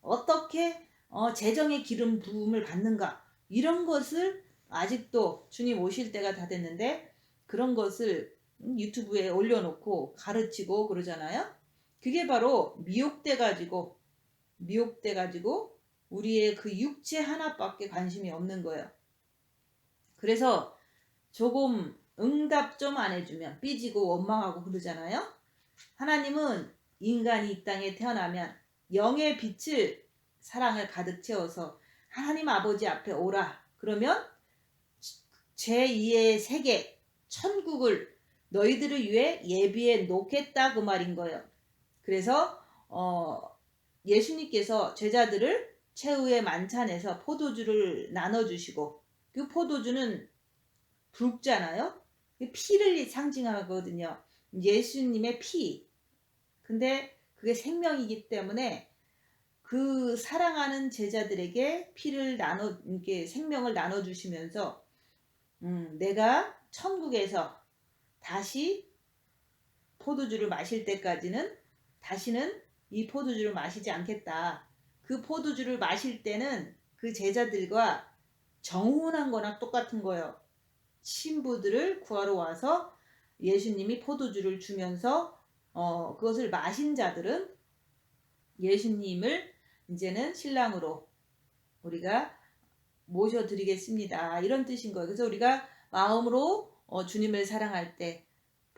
Speaker 1: 어떻게 재정의 기름 부음을 받는가, 이런 것을 아직도 주님 오실 때가 다 됐는데 그런 것을 유튜브에 올려놓고 가르치고 그러잖아요. 그게 바로 미혹돼 가지고 우리의 그 육체 하나밖에 관심이 없는 거예요. 그래서 조금 응답 좀 안 해주면 삐지고 원망하고 그러잖아요. 하나님은 인간이 이 땅에 태어나면 영의 빛을 사랑을 가득 채워서 하나님 아버지 앞에 오라. 그러면 제2의 세계 천국을 너희들을 위해 예비해 놓겠다 그 말인 거예요. 그래서 예수님께서 제자들을 최후의 만찬에서 포도주를 나눠주시고 그 포도주는 붉잖아요. 피를 상징하거든요. 예수님의 피. 근데 그게 생명이기 때문에 그 사랑하는 제자들에게 피를 이렇게 생명을 나눠주시면서 내가 천국에서 다시 포도주를 마실 때까지는 다시는 이 포도주를 마시지 않겠다. 그 포도주를 마실 때는 그 제자들과 정혼한 거나 똑같은 거예요. 신부들을 구하러 와서 예수님이 포도주를 주면서 그것을 마신 자들은 예수님을 이제는 신랑으로 우리가 모셔드리겠습니다. 이런 뜻인 거예요. 그래서 우리가 마음으로 주님을 사랑할 때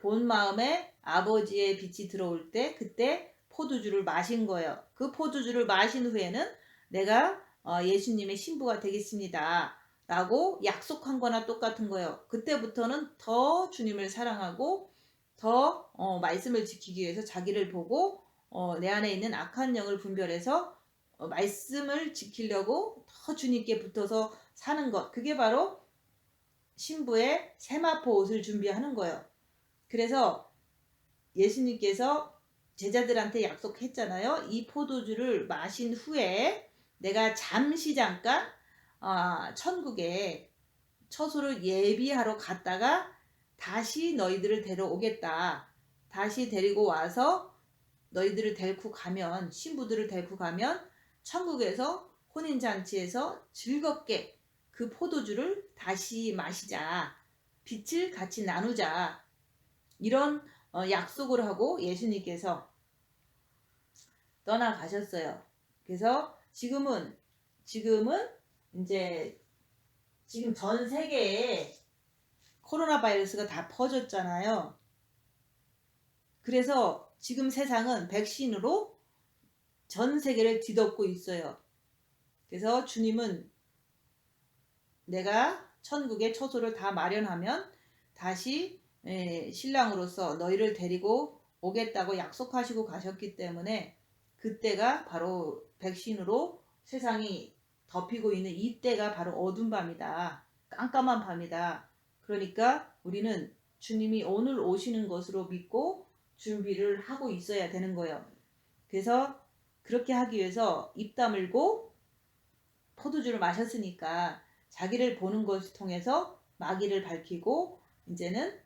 Speaker 1: 본 마음에 아버지의 빛이 들어올 때 그때 포도주를 마신 거예요. 그 포도주를 마신 후에는 내가 예수님의 신부가 되겠습니다. 라고 약속한 거나 똑같은 거예요. 그때부터는 더 주님을 사랑하고 더 말씀을 지키기 위해서 자기를 보고 내 안에 있는 악한 영을 분별해서 말씀을 지키려고 더 주님께 붙어서 사는 것. 그게 바로 신부의 세마포 옷을 준비하는 거예요. 그래서 예수님께서 제자들한테 약속했잖아요. 이 포도주를 마신 후에 내가 잠시 잠깐 천국에 처소를 예비하러 갔다가 다시 너희들을 데려오겠다. 다시 데리고 와서 너희들을 데리고 가면 신부들을 데리고 가면 천국에서 혼인잔치에서 즐겁게 그 포도주를 다시 마시자. 빛을 같이 나누자. 이런 약속을 하고 예수님께서 떠나가셨어요. 그래서 지금은 이제 지금 전 세계에 코로나 바이러스가 다 퍼졌잖아요. 그래서 지금 세상은 백신으로 전 세계를 뒤덮고 있어요. 그래서 주님은 내가 천국의 처소를 다 마련하면 다시 신랑으로서 너희를 데리고 오겠다고 약속하시고 가셨기 때문에 그때가 바로 백신으로 세상이 덮이고 있는 이때가 바로 어두운 밤이다. 깜깜한 밤이다. 그러니까 우리는 주님이 오늘 오시는 것으로 믿고 준비를 하고 있어야 되는 거예요. 그래서 그렇게 하기 위해서 입 다물고 포도주를 마셨으니까 자기를 보는 것을 통해서 마귀를 밝히고 이제는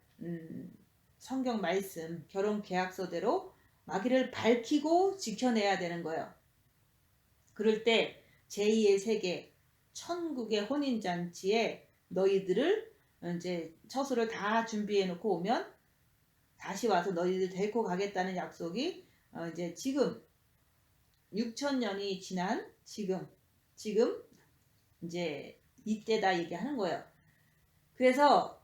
Speaker 1: 성경 말씀 결혼 계약서대로 마귀를 밝히고 지켜내야 되는 거예요. 그럴 때 제2의 세계 천국의 혼인잔치에 너희들을 이제 처소를 다 준비해 놓고 오면 다시 와서 너희들 데리고 가겠다는 약속이 이제 지금 6,000년이 지난 지금 이제 이때다 얘기하는 거예요. 그래서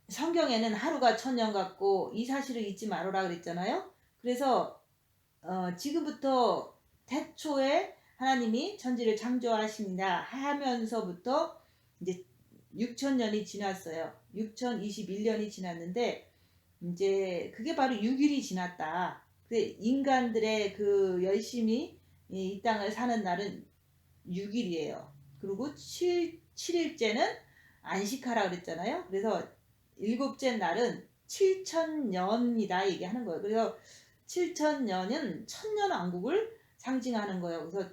Speaker 1: 성경에는 하루가 1,000년 같고 이 사실을 잊지 말아라 그랬잖아요. 그래서 지금부터 태초에 하나님이 천지를 창조하신다 하면서부터 이제 6,000년이 지났어요. 6,021년이 지났는데 이제 그게 바로 6일이 지났다. 그 인간들의 그 열심히 이 땅을 사는 날은 6일이에요. 그리고 7일째는 안식하라 그랬잖아요. 그래서 일곱째 날은 7천년이다 얘기하는 거예요. 그래서 7천년은 천년왕국을 상징하는 거예요. 그래서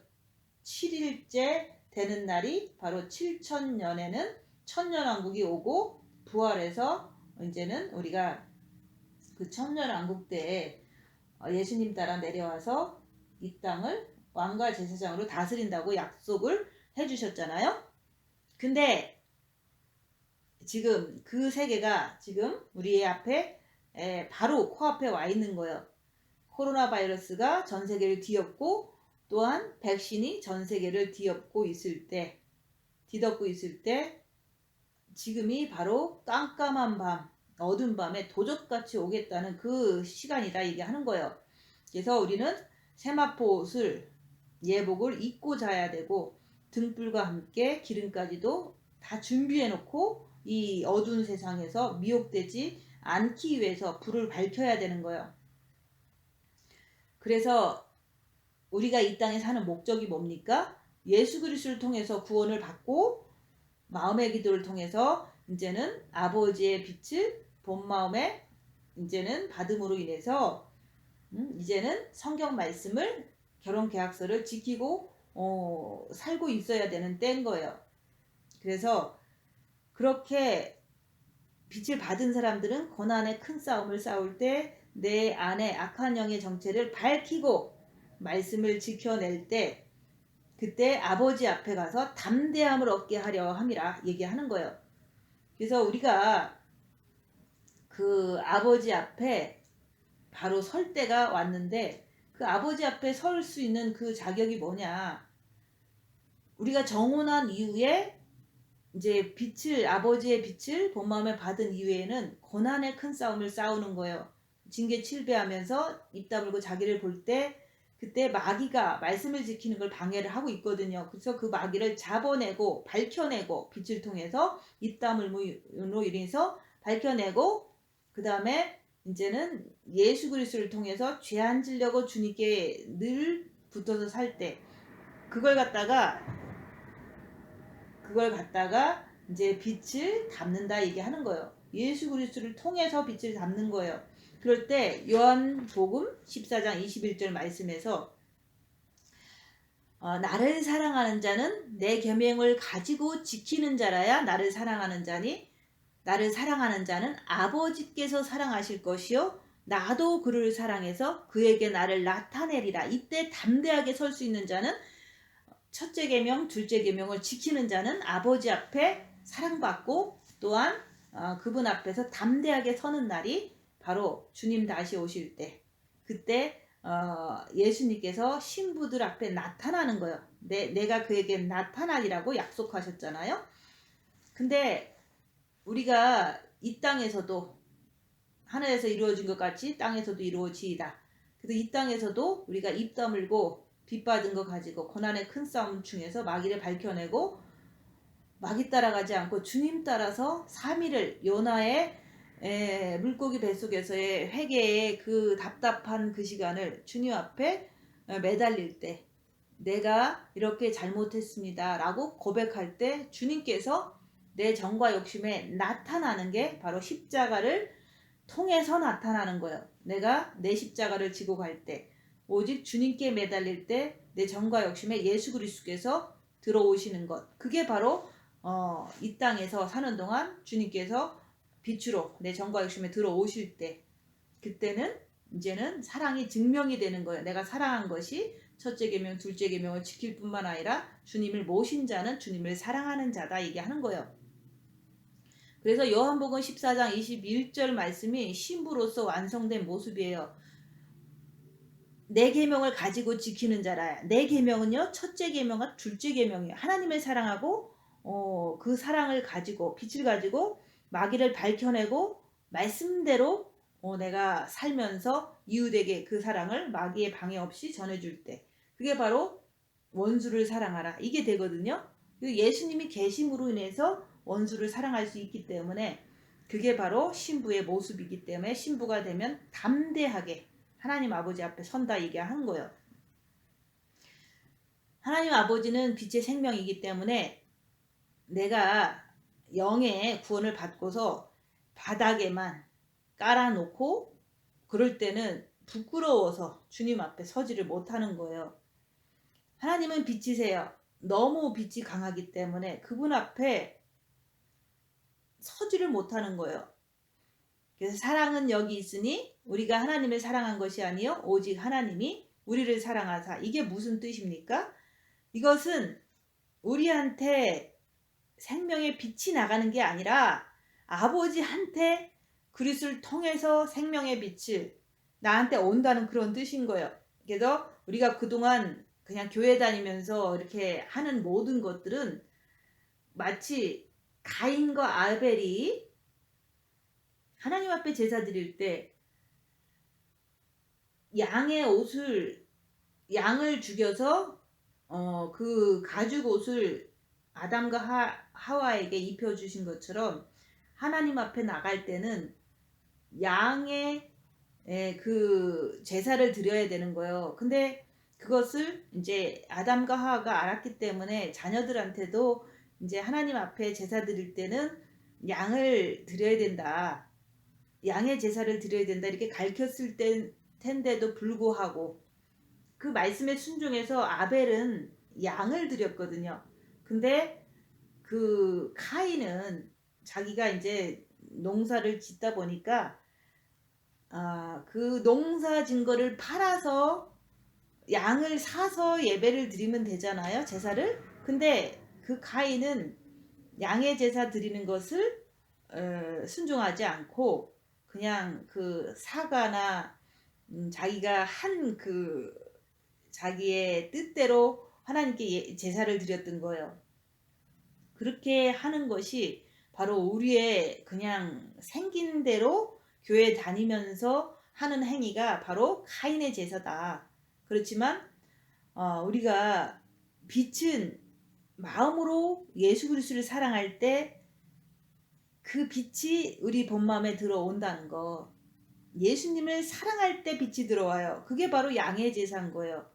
Speaker 1: 7일째 되는 날이 바로 7천년에는 천년왕국이 오고 부활해서 이제는 우리가 그 천년왕국 때에 예수님 따라 내려와서 이 땅을 왕과 제사장으로 다스린다고 약속을 해주셨잖아요. 근데 지금 그 세계가 지금 우리 앞에 바로 코앞에 와 있는 거예요. 코로나 바이러스가 전 세계를 뒤엎고 또한 백신이 전 세계를 뒤덮고 있을 때 지금이 바로 깜깜한 밤, 어두운 밤에 도적같이 오겠다는 그 시간이다 얘기하는 거예요. 그래서 우리는 세마포 옷을 예복을 입고 자야 되고 등불과 함께 기름까지도 다 준비해 놓고 이 어두운 세상에서 미혹되지 않기 위해서 불을 밝혀야 되는 거예요. 그래서 우리가 이 땅에 사는 목적이 뭡니까? 예수 그리스도를 통해서 구원을 받고 마음의 기도를 통해서 이제는 아버지의 빛을 본 마음에 이제는 받음으로 인해서 이제는 성경 말씀을 결혼 계약서를 지키고 살고 있어야 되는 때인 거예요. 그래서 그렇게 빛을 받은 사람들은 고난의 큰 싸움을 싸울 때 내 안에 악한 영의 정체를 밝히고 말씀을 지켜낼 때 그때 아버지 앞에 가서 담대함을 얻게 하려 함이라 얘기하는 거예요. 그래서 우리가 그 아버지 앞에 바로 설 때가 왔는데 그 아버지 앞에 설 수 있는 그 자격이 뭐냐? 우리가 정혼한 이후에 이제 아버지의 빛을 본 마음에 받은 이후에는 고난의 큰 싸움을 싸우는 거예요. 징계 칠배하면서 입 다물고 자기를 볼 때 그때 마귀가 말씀을 지키는 걸 방해를 하고 있거든요. 그래서 그 마귀를 잡아내고 밝혀내고 빛을 통해서 입 다물므로 인해서 밝혀내고 그 다음에 이제는 예수 그리스도를 통해서 죄 안 지려고 주님께 늘 붙어서 살 때 그걸 갖다가 이제 빛을 담는다 얘기하는 거예요. 예수 그리스도를 통해서 빛을 담는 거예요. 그럴 때 요한복음 14장 21절 말씀에서 나를 사랑하는 자는 내 계명을 가지고 지키는 자라야 나를 사랑하는 자니 나를 사랑하는 자는 아버지께서 사랑하실 것이요 나도 그를 사랑해서 그에게 나를 나타내리라. 이때 담대하게 설 수 있는 자는 첫째 계명, 둘째 계명을 지키는 자는 아버지 앞에 사랑받고 또한 그분 앞에서 담대하게 서는 날이 바로 주님 다시 오실 때 그때 예수님께서 신부들 앞에 나타나는 거예요. 내가 그에게 나타나리라고 약속하셨잖아요. 근데 우리가 이 땅에서도 하늘에서 이루어진 것 같이 땅에서도 이루어지이다. 그래서 이 땅에서도 우리가 입 다물고 빚받은 거 가지고 고난의 큰 싸움 중에서 마귀를 밝혀내고 마귀 따라가지 않고 주님 따라서 3일을 요나의 물고기 뱃속에서의 회개의 그 답답한 그 시간을 주님 앞에 매달릴 때 내가 이렇게 잘못했습니다 라고 고백할 때 주님께서 내 정과 욕심에 나타나는 게 바로 십자가를 통해서 나타나는 거예요. 내가 내 십자가를 지고 갈 때 오직 주님께 매달릴 때 내 정과 욕심에 예수 그리스도께서 들어오시는 것 그게 바로 이 땅에서 사는 동안 주님께서 빛으로 내 정과 욕심에 들어오실 때 그때는 이제는 사랑이 증명이 되는 거예요. 내가 사랑한 것이 첫째 계명, 둘째 계명을 지킬 뿐만 아니라 주님을 모신 자는 주님을 사랑하는 자다 얘기하는 거예요. 그래서 요한복음 14장 21절 말씀이 신부로서 완성된 모습이에요. 내 계명을 가지고 지키는 자라. 내 계명은요 첫째 계명과 둘째 계명이에요. 하나님을 사랑하고 그 사랑을 가지고 빛을 가지고 마귀를 밝혀내고 말씀대로 내가 살면서 이웃에게 그 사랑을 마귀의 방해 없이 전해줄 때 그게 바로 원수를 사랑하라 이게 되거든요. 예수님이 계심으로 인해서 원수를 사랑할 수 있기 때문에 그게 바로 신부의 모습이기 때문에 신부가 되면 담대하게 하나님 아버지 앞에 선다 얘기하는 거예요. 하나님 아버지는 빛의 생명이기 때문에 내가 영의 구원을 받고서 바닥에만 깔아놓고 그럴 때는 부끄러워서 주님 앞에 서지를 못하는 거예요. 하나님은 빛이세요. 너무 빛이 강하기 때문에 그분 앞에 서지를 못하는 거예요. 그래서 사랑은 여기 있으니 우리가 하나님을 사랑한 것이 아니요 오직 하나님이 우리를 사랑하사. 이게 무슨 뜻입니까? 이것은 우리한테 생명의 빛이 나가는 게 아니라 아버지한테 그리스도를 통해서 생명의 빛을 나한테 온다는 그런 뜻인 거예요. 그래서 우리가 그동안 그냥 교회 다니면서 이렇게 하는 모든 것들은 마치 가인과 아벨이 하나님 앞에 제사 드릴 때 양을 죽여서 그 가죽 옷을 아담과 하와에게 입혀주신 것처럼 하나님 앞에 나갈 때는 양의 그 제사를 드려야 되는 거예요. 근데 그것을 이제 아담과 하와가 알았기 때문에 자녀들한테도 이제 하나님 앞에 제사 드릴 때는 양을 드려야 된다. 양의 제사를 드려야 된다. 이렇게 가르쳤을 텐데도 불구하고 그 말씀에 순종해서 아벨은 양을 드렸거든요. 근데 그 카인은 자기가 이제 농사를 짓다 보니까 그 농사 진 거를 팔아서 양을 사서 예배를 드리면 되잖아요. 제사를. 근데 그 카인은 양의 제사 드리는 것을 순종하지 않고 그냥 그 사과나 자기가 한 그 자기의 뜻대로 하나님께 제사를 드렸던 거예요. 그렇게 하는 것이 바로 우리의 그냥 생긴 대로 교회 다니면서 하는 행위가 바로 카인의 제사다. 그렇지만 우리가 빛은 마음으로 예수 그리스도를 사랑할 때 그 빛이 우리 본 마음에 들어온다는 거. 예수님을 사랑할 때 빛이 들어와요. 그게 바로 양의 제사인 거예요.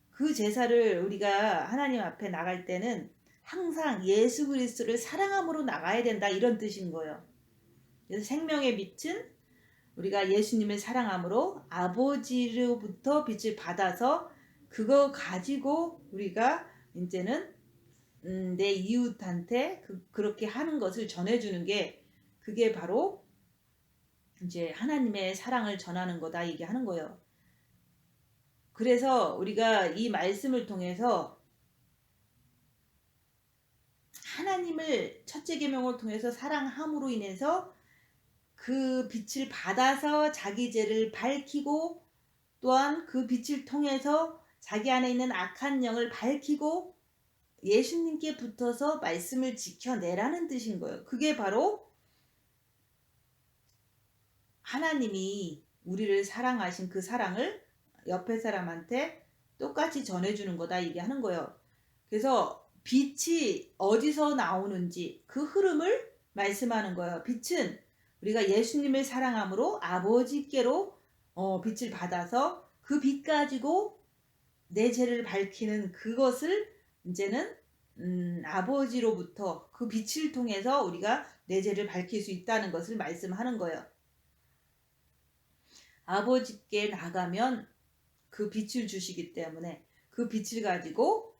Speaker 1: 그 제사를 우리가 하나님 앞에 나갈 때는 항상 예수 그리스도를 사랑함으로 나가야 된다 이런 뜻인 거예요. 그래서 생명의 빛은 우리가 예수님을 사랑함으로 아버지로부터 빛을 받아서 그거 가지고 우리가 이제는 내 이웃한테 그렇게 하는 것을 전해주는 게 그게 바로 이제 하나님의 사랑을 전하는 거다 얘기하는 거예요. 그래서 우리가 이 말씀을 통해서 하나님을 첫째 계명을 통해서 사랑함으로 인해서 그 빛을 받아서 자기 죄를 밝히고 또한 그 빛을 통해서 자기 안에 있는 악한 영을 밝히고 예수님께 붙어서 말씀을 지켜내라는 뜻인 거예요. 그게 바로 하나님이 우리를 사랑하신 그 사랑을 옆에 사람한테 똑같이 전해주는 거다 얘기하는 거예요. 그래서 빛이 어디서 나오는지 그 흐름을 말씀하는 거예요. 빛은 우리가 예수님을 사랑함으로 아버지께로 빛을 받아서 그 빛 가지고 내 죄를 밝히는 그것을 이제는 아버지로부터 그 빛을 통해서 우리가 내 죄를 밝힐 수 있다는 것을 말씀하는 거예요. 아버지께 나가면 그 빛을 주시기 때문에 그 빛을 가지고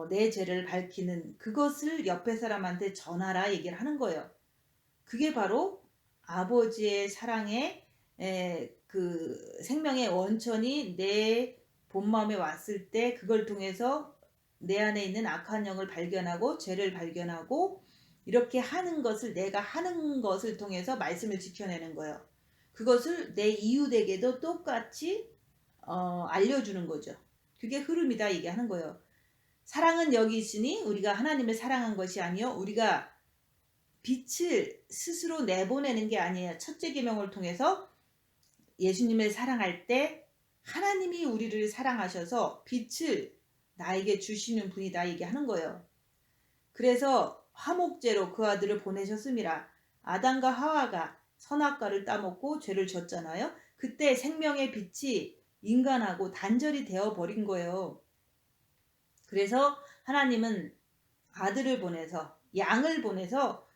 Speaker 1: 내 죄를 밝히는 그것을 옆에 사람한테 전하라 얘기를 하는 거예요. 그게 바로 아버지의 사랑의 그 생명의 원천이 내 본마음에 왔을 때 그걸 통해서 내 안에 있는 악한 영을 발견하고 죄를 발견하고 이렇게 하는 것을 내가 하는 것을 통해서 말씀을 지켜내는 거예요. 그것을 내 이웃에게도 똑같이 알려주는 거죠. 그게 흐름이다 얘기하는 거예요. 사랑은 여기 있으니 우리가 하나님을 사랑한 것이 아니요 우리가 빛을 스스로 내보내는 게 아니에요. 첫째 계명을 통해서 예수님을 사랑할 때 하나님이 우리를 사랑하셔서 빛을 나에게 주시는 분이다 얘기하는 거예요. 그래서 화목제로 그 아들을 보내셨음이라. 아담과 하와가 선악과를 따먹고 죄를 졌잖아요. 그때 생명의 빛이 인간하고 단절이 되어 버린 거예요. 그래서 하나님은 아들을 보내서, 양을 보내서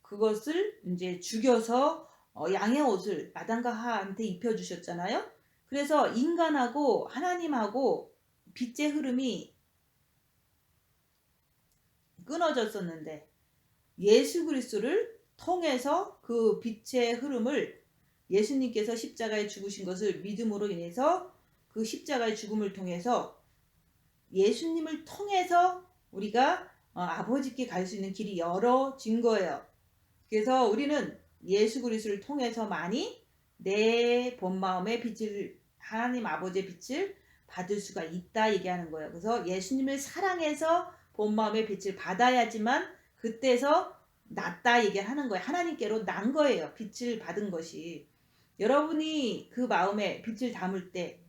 Speaker 1: 그것을 이제 죽여서 양의 옷을 아담과 하와한테 입혀주셨잖아요. 그래서 인간하고 하나님하고 빛의 흐름이 끊어졌었는데 예수 그리스도를 통해서 그 빛의 흐름을, 예수님께서 십자가에 죽으신 것을 믿음으로 인해서 그 십자가의 죽음을 통해서 예수님을 통해서 우리가 아버지께 갈 수 있는 길이 열어진 거예요. 그래서 우리는 예수 그리스도를 통해서만이 내 본 마음의 빛을, 하나님 아버지의 빛을 받을 수가 있다 얘기하는 거예요. 그래서 예수님을 사랑해서 본 마음의 빛을 받아야지만 그때서 낫다 얘기하는 거예요. 하나님께로 난 거예요. 빛을 받은 것이. 여러분이 그 마음에 빛을 담을 때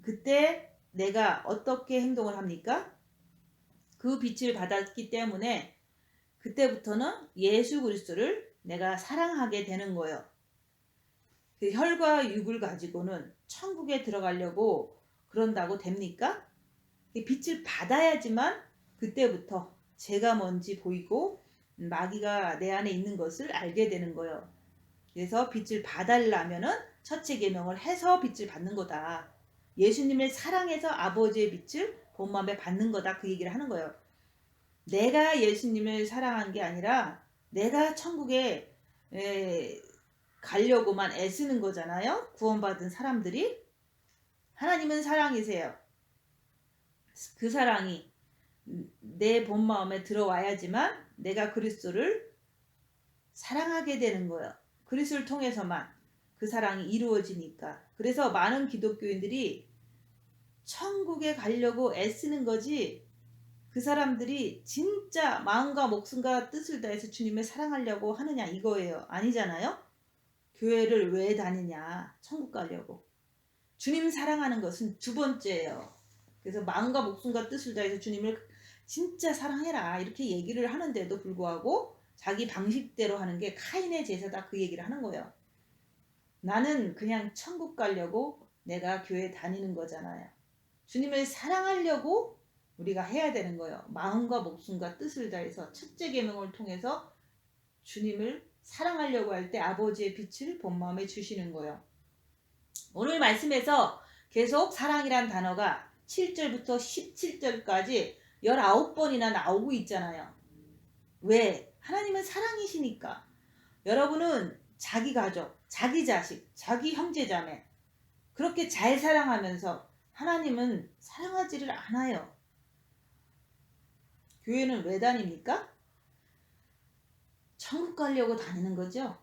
Speaker 1: 그때 내가 어떻게 행동을 합니까? 그 빛을 받았기 때문에 그때부터는 예수 그리스도를 내가 사랑하게 되는 거예요. 그 혈과 육을 가지고는 천국에 들어가려고 그런다고 됩니까? 빛을 받아야지만 그때부터 죄가 뭔지 보이고 마귀가 내 안에 있는 것을 알게 되는 거예요. 그래서 빛을 받으려면은 첫째 계명을 해서 빛을 받는 거다. 예수님을 사랑해서 아버지의 빛을 본 마음에 받는 거다. 그 얘기를 하는 거예요. 내가 예수님을 사랑한 게 아니라 내가 천국에 가려고만 애쓰는 거잖아요. 구원받은 사람들이. 하나님은 사랑이세요. 그 사랑이 내 본 마음에 들어와야지만 내가 그리스도를 사랑하게 되는 거예요. 그리스도를 통해서만 그 사랑이 이루어지니까. 그래서 많은 기독교인들이 천국에 가려고 애쓰는 거지, 그 사람들이 진짜 마음과 목숨과 뜻을 다해서 주님을 사랑하려고 하느냐 이거예요. 아니잖아요. 교회를 왜 다니냐? 천국 가려고. 주님 사랑하는 것은 두 번째예요. 그래서 마음과 목숨과 뜻을 다해서 주님을 진짜 사랑해라 이렇게 얘기를 하는데도 불구하고 자기 방식대로 하는 게 카인의 제사다, 그 얘기를 하는 거예요. 나는 그냥 천국 가려고 내가 교회 다니는 거잖아요. 주님을 사랑하려고 우리가 해야 되는 거예요. 마음과 목숨과 뜻을 다해서 첫째 계명을 통해서 주님을 사랑하려고 할 때 아버지의 빛을 본 마음에 주시는 거예요. 오늘 말씀에서 계속 사랑이란 단어가 7절부터 17절까지 19번이나 나오고 있잖아요. 왜? 하나님은 사랑이시니까. 여러분은 자기 가족, 자기 자식, 자기 형제자매 그렇게 잘 사랑하면서 하나님은 사랑하지를 않아요. 교회는 왜 다닙니까? 천국 가려고 다니는 거죠.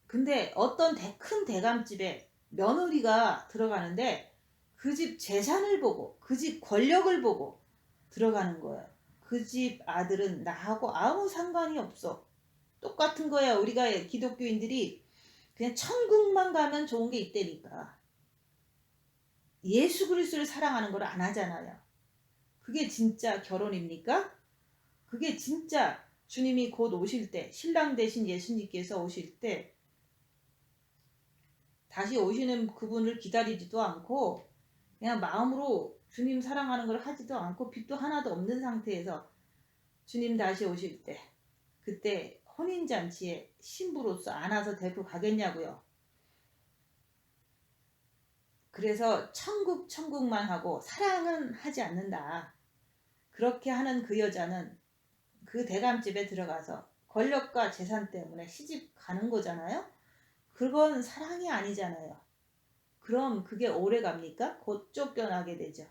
Speaker 1: 근데 어떤 큰 대감집에 며느리가 들어가는데 그 집 재산을 보고 그 집 권력을 보고 들어가는 거예요. 그 집 아들은 나하고 아무 상관이 없어. 똑같은 거야. 우리가 기독교인들이 그냥 천국만 가면 좋은 게 있다니까. 예수 그리스도를 사랑하는 걸 안 하잖아요. 그게 진짜 결혼입니까? 그게 진짜 주님이 곧 오실 때, 신랑 대신 예수님께서 오실 때 다시 오시는 그분을 기다리지도 않고 그냥 마음으로 주님 사랑하는 걸 하지도 않고 빚도 하나도 없는 상태에서 주님 다시 오실 때 그때 혼인잔치에 신부로서 안아서 데리고 가겠냐고요. 그래서 천국만 하고 사랑은 하지 않는다. 그렇게 하는 그 여자는 그 대감집에 들어가서 권력과 재산 때문에 시집 가는 거잖아요. 그건 사랑이 아니잖아요. 그럼 그게 오래 갑니까? 곧 쫓겨나게 되죠.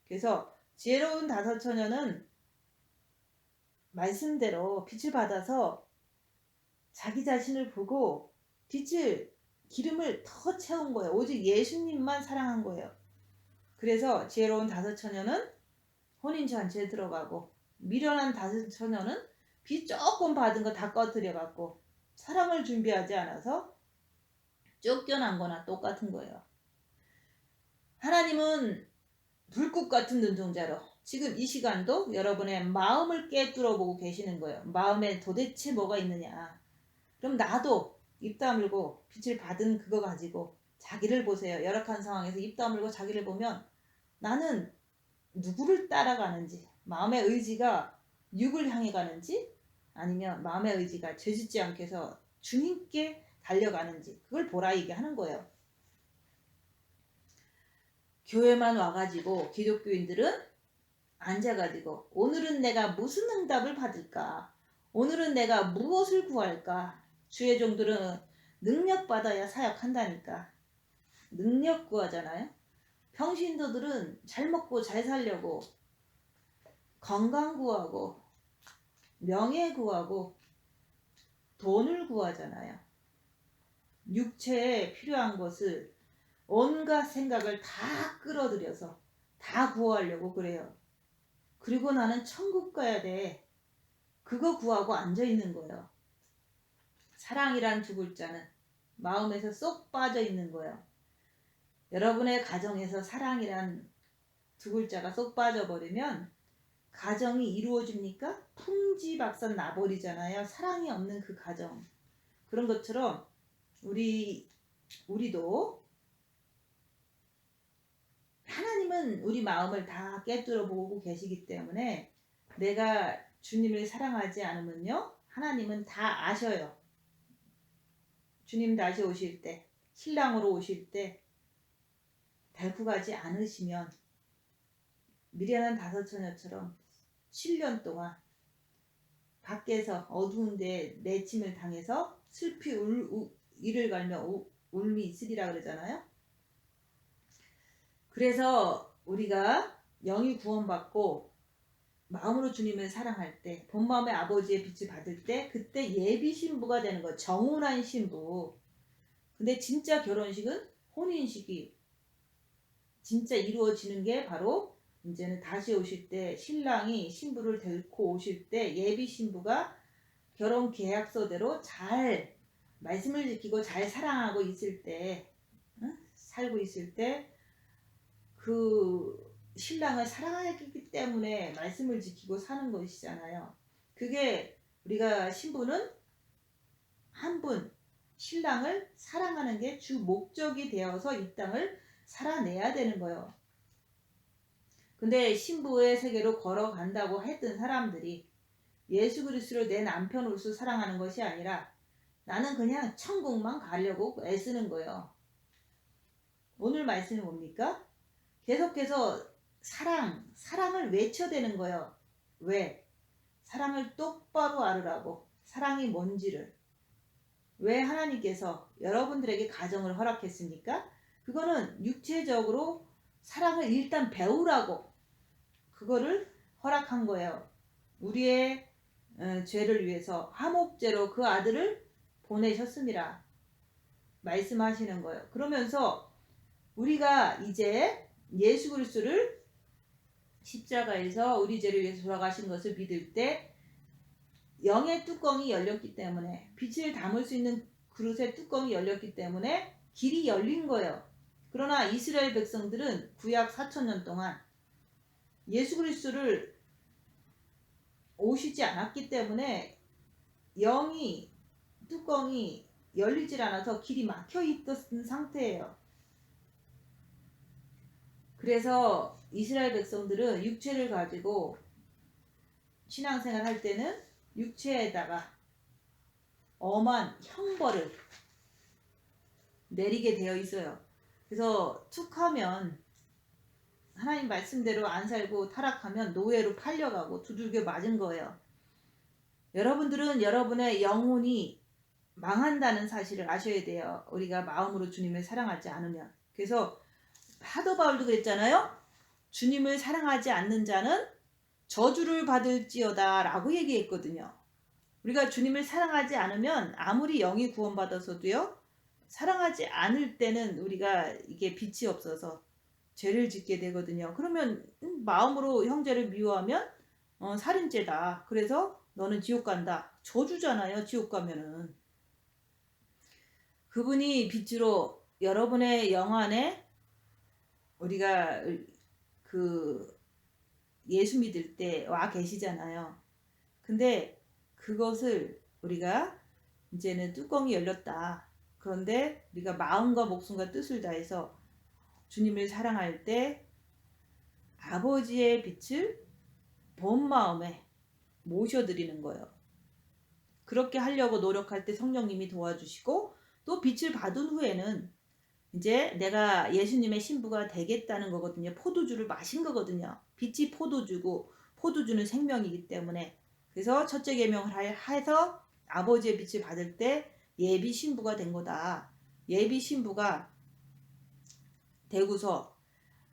Speaker 1: 그래서 지혜로운 다섯 처녀는 말씀대로 빛을 받아서 자기 자신을 보고 기름을 더 채운 거예요. 오직 예수님만 사랑한 거예요. 그래서 지혜로운 다섯 처녀는 혼인잔치에 들어가고 미련한 다섯 처녀는 빚 조금 받은 거 다 꺼뜨려 갖고 사랑을 준비하지 않아서 쫓겨난 거나 똑같은 거예요. 하나님은 불꽃 같은 눈동자로 지금 이 시간도 여러분의 마음을 꿰뚫어 보고 계시는 거예요. 마음에 도대체 뭐가 있느냐. 그럼 나도 입 다물고 빛을 받은 그거 가지고 자기를 보세요. 열악한 상황에서 입 다물고 자기를 보면 나는 누구를 따라가는지, 마음의 의지가 육을 향해 가는지 아니면 마음의 의지가 죄짓지 않게 해서 주님께 달려가는지 그걸 보라 얘기하는 거예요. 교회만 와가지고 기독교인들은 앉아가지고 오늘은 내가 무슨 응답을 받을까? 오늘은 내가 무엇을 구할까? 주의 종들은 능력 받아야 사역한다니까. 능력 구하잖아요. 평신도들은 잘 먹고 잘 살려고 건강 구하고 명예 구하고 돈을 구하잖아요. 육체에 필요한 것을 온갖 생각을 다 끌어들여서 다 구하려고 그래요. 그리고 나는 천국 가야 돼. 그거 구하고 앉아있는 거예요. 사랑이란 두 글자는 마음에서 쏙 빠져있는 거예요. 여러분의 가정에서 사랑이란 두 글자가 쏙 빠져버리면 가정이 이루어집니까? 풍지박산 나버리잖아요. 사랑이 없는 그 가정. 그런 것처럼 우리도 하나님은 우리 마음을 다 꿰뚫어 보고 계시기 때문에 내가 주님을 사랑하지 않으면요, 하나님은 다 아셔요. 주님 다시 오실 때, 신랑으로 오실 때 데리고 가지 않으시면 미련한 다섯 처녀처럼 7년 동안 밖에서 어두운 데 내침을 당해서 슬피 이를 갈며 울미 있으리라 그러잖아요. 그래서 우리가 영이 구원받고 마음으로 주님을 사랑할 때, 본 마음의 아버지의 빛을 받을 때, 그때 예비 신부가 되는 거예요. 정운한 신부. 근데 진짜 결혼식은 혼인식이 진짜 이루어지는 게 바로 이제는 다시 오실 때 신랑이 신부를 데리고 오실 때 예비 신부가 결혼 계약서대로 잘 말씀을 지키고 잘 사랑하고 있을 때, 살고 있을 때 그 신랑을 사랑하기 때문에 말씀을 지키고 사는 것이잖아요. 그게 우리가 신부는 한 분, 신랑을 사랑하는 게 주 목적이 되어서 이 땅을 살아내야 되는 거예요. 근데 신부의 세계로 걸어간다고 했던 사람들이 예수 그리스도를 내 남편으로서 사랑하는 것이 아니라 나는 그냥 천국만 가려고 애쓰는 거예요. 오늘 말씀이 뭡니까? 계속해서 사랑을 외쳐대는 거예요. 왜? 사랑을 똑바로 알으라고. 사랑이 뭔지를. 왜 하나님께서 여러분들에게 가정을 허락했습니까? 그거는 육체적으로 사랑을 일단 배우라고 그거를 허락한 거예요. 우리의 죄를 위해서 화목제로 그 아들을 보내셨습니다. 말씀하시는 거예요. 그러면서 우리가 이제 예수 그리스도를 십자가에서 우리 죄를 위해서 돌아가신 것을 믿을 때 영의 뚜껑이 열렸기 때문에, 빛을 담을 수 있는 그릇의 뚜껑이 열렸기 때문에 길이 열린 거예요. 그러나 이스라엘 백성들은 구약 4,000년 동안 예수 그리스도를 오시지 않았기 때문에 뚜껑이 열리질 않아서 길이 막혀 있던 상태예요. 그래서 이스라엘 백성들은 육체를 가지고 신앙생활 할 때는 육체에다가 엄한 형벌을 내리게 되어 있어요. 그래서 툭하면 하나님 말씀대로 안 살고 타락하면 노예로 팔려가고 두들겨 맞은 거예요. 여러분들은 여러분의 영혼이 망한다는 사실을 아셔야 돼요. 우리가 마음으로 주님을 사랑하지 않으면. 그래서 사도 바울도 그랬잖아요. 주님을 사랑하지 않는 자는 저주를 받을지어다 라고 얘기했거든요. 우리가 주님을 사랑하지 않으면 아무리 영이 구원받아서도요, 사랑하지 않을 때는 우리가 이게 빛이 없어서 죄를 짓게 되거든요. 그러면 마음으로 형제를 미워하면 살인죄다. 그래서 너는 지옥 간다. 저주잖아요. 지옥 가면은. 그분이 빛으로 여러분의 영 안에 우리가 그 예수 믿을 때 와 계시잖아요. 근데 그것을 우리가 이제는 뚜껑이 열렸다. 그런데 우리가 마음과 목숨과 뜻을 다해서 주님을 사랑할 때 아버지의 빛을 본 마음에 모셔드리는 거예요. 그렇게 하려고 노력할 때 성령님이 도와주시고, 또 빛을 받은 후에는 이제 내가 예수님의 신부가 되겠다는 거거든요. 포도주를 마신 거거든요. 빛이 포도주고 포도주는 생명이기 때문에. 그래서 첫째 계명을 해서 아버지의 빛을 받을 때 예비 신부가 된 거다. 예비 신부가 되고서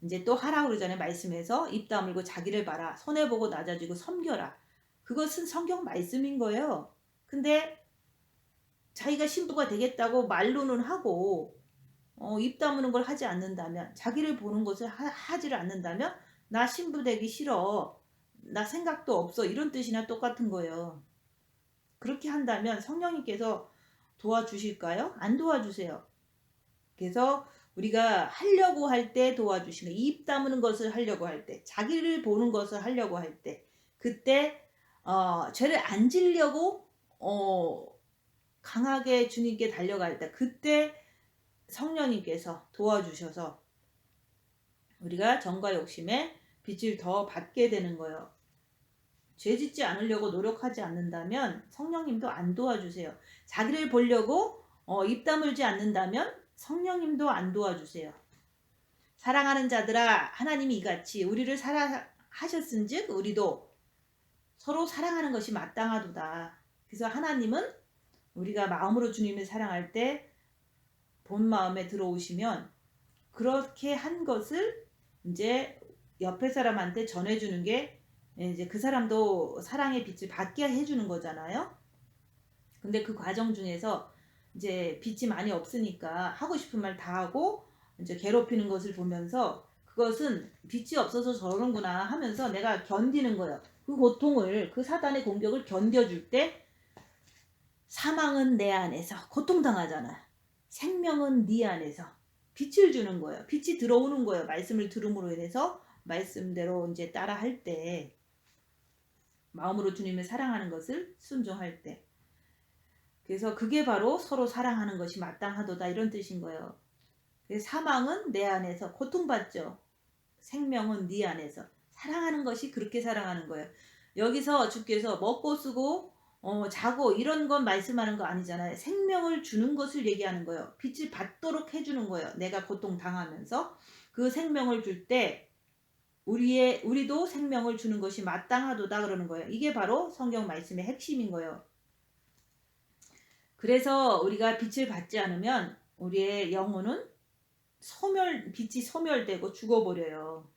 Speaker 1: 이제 또 하라 그러잖아요. 말씀에서 입 다물고 자기를 봐라. 손해보고 낮아지고 섬겨라. 그것은 성경 말씀인 거예요. 근데 자기가 신부가 되겠다고 말로는 하고 입 다무는 걸 하지 않는다면, 자기를 보는 것을 하지를 않는다면 나 신부 되기 싫어, 나 생각도 없어, 이런 뜻이나 똑같은 거예요. 그렇게 한다면 성령님께서 도와주실까요? 안 도와주세요. 그래서 우리가 하려고 할 때 도와주시는, 입 다무는 것을 하려고 할 때, 자기를 보는 것을 하려고 할 때, 그때 죄를 안 지려고 강하게 주님께 달려갈 때, 그때 성령님께서 도와주셔서 우리가 정과 욕심에 빛을 더 받게 되는 거예요. 죄 짓지 않으려고 노력하지 않는다면 성령님도 안 도와주세요. 자기를 보려고 입 다물지 않는다면 성령님도 안 도와주세요. 사랑하는 자들아, 하나님이 이같이 우리를 사랑하셨은즉 우리도 서로 사랑하는 것이 마땅하도다. 그래서 하나님은 우리가 마음으로 주님을 사랑할 때 본 마음에 들어오시면 그렇게 한 것을 이제 옆에 사람한테 전해주는 게 이제 그 사람도 사랑의 빛을 받게 해주는 거잖아요. 근데 그 과정 중에서 이제 빛이 많이 없으니까 하고 싶은 말 다 하고 이제 괴롭히는 것을 보면서 그것은 빛이 없어서 저러는구나 하면서 내가 견디는 거예요. 그 고통을, 그 사단의 공격을 견뎌줄 때 사망은 내 안에서 고통당하잖아. 생명은 네 안에서 빛을 주는 거예요. 빛이 들어오는 거예요. 말씀을 들음으로 인해서 말씀대로 이제 따라 할 때, 마음으로 주님을 사랑하는 것을 순종할 때. 그래서 그게 바로 서로 사랑하는 것이 마땅하도다, 이런 뜻인 거예요. 그래서 사망은 내 안에서 고통받죠. 생명은 네 안에서. 사랑하는 것이 그렇게 사랑하는 거예요. 여기서 주께서 먹고 쓰고 자고 이런 건 말씀하는 거 아니잖아요. 생명을 주는 것을 얘기하는 거예요. 빛을 받도록 해주는 거예요. 내가 고통당하면서 그 생명을 줄 때 우리도 생명을 주는 것이 마땅하도다 그러는 거예요. 이게 바로 성경 말씀의 핵심인 거예요. 그래서 우리가 빛을 받지 않으면 우리의 영혼은 빛이 소멸되고 죽어버려요.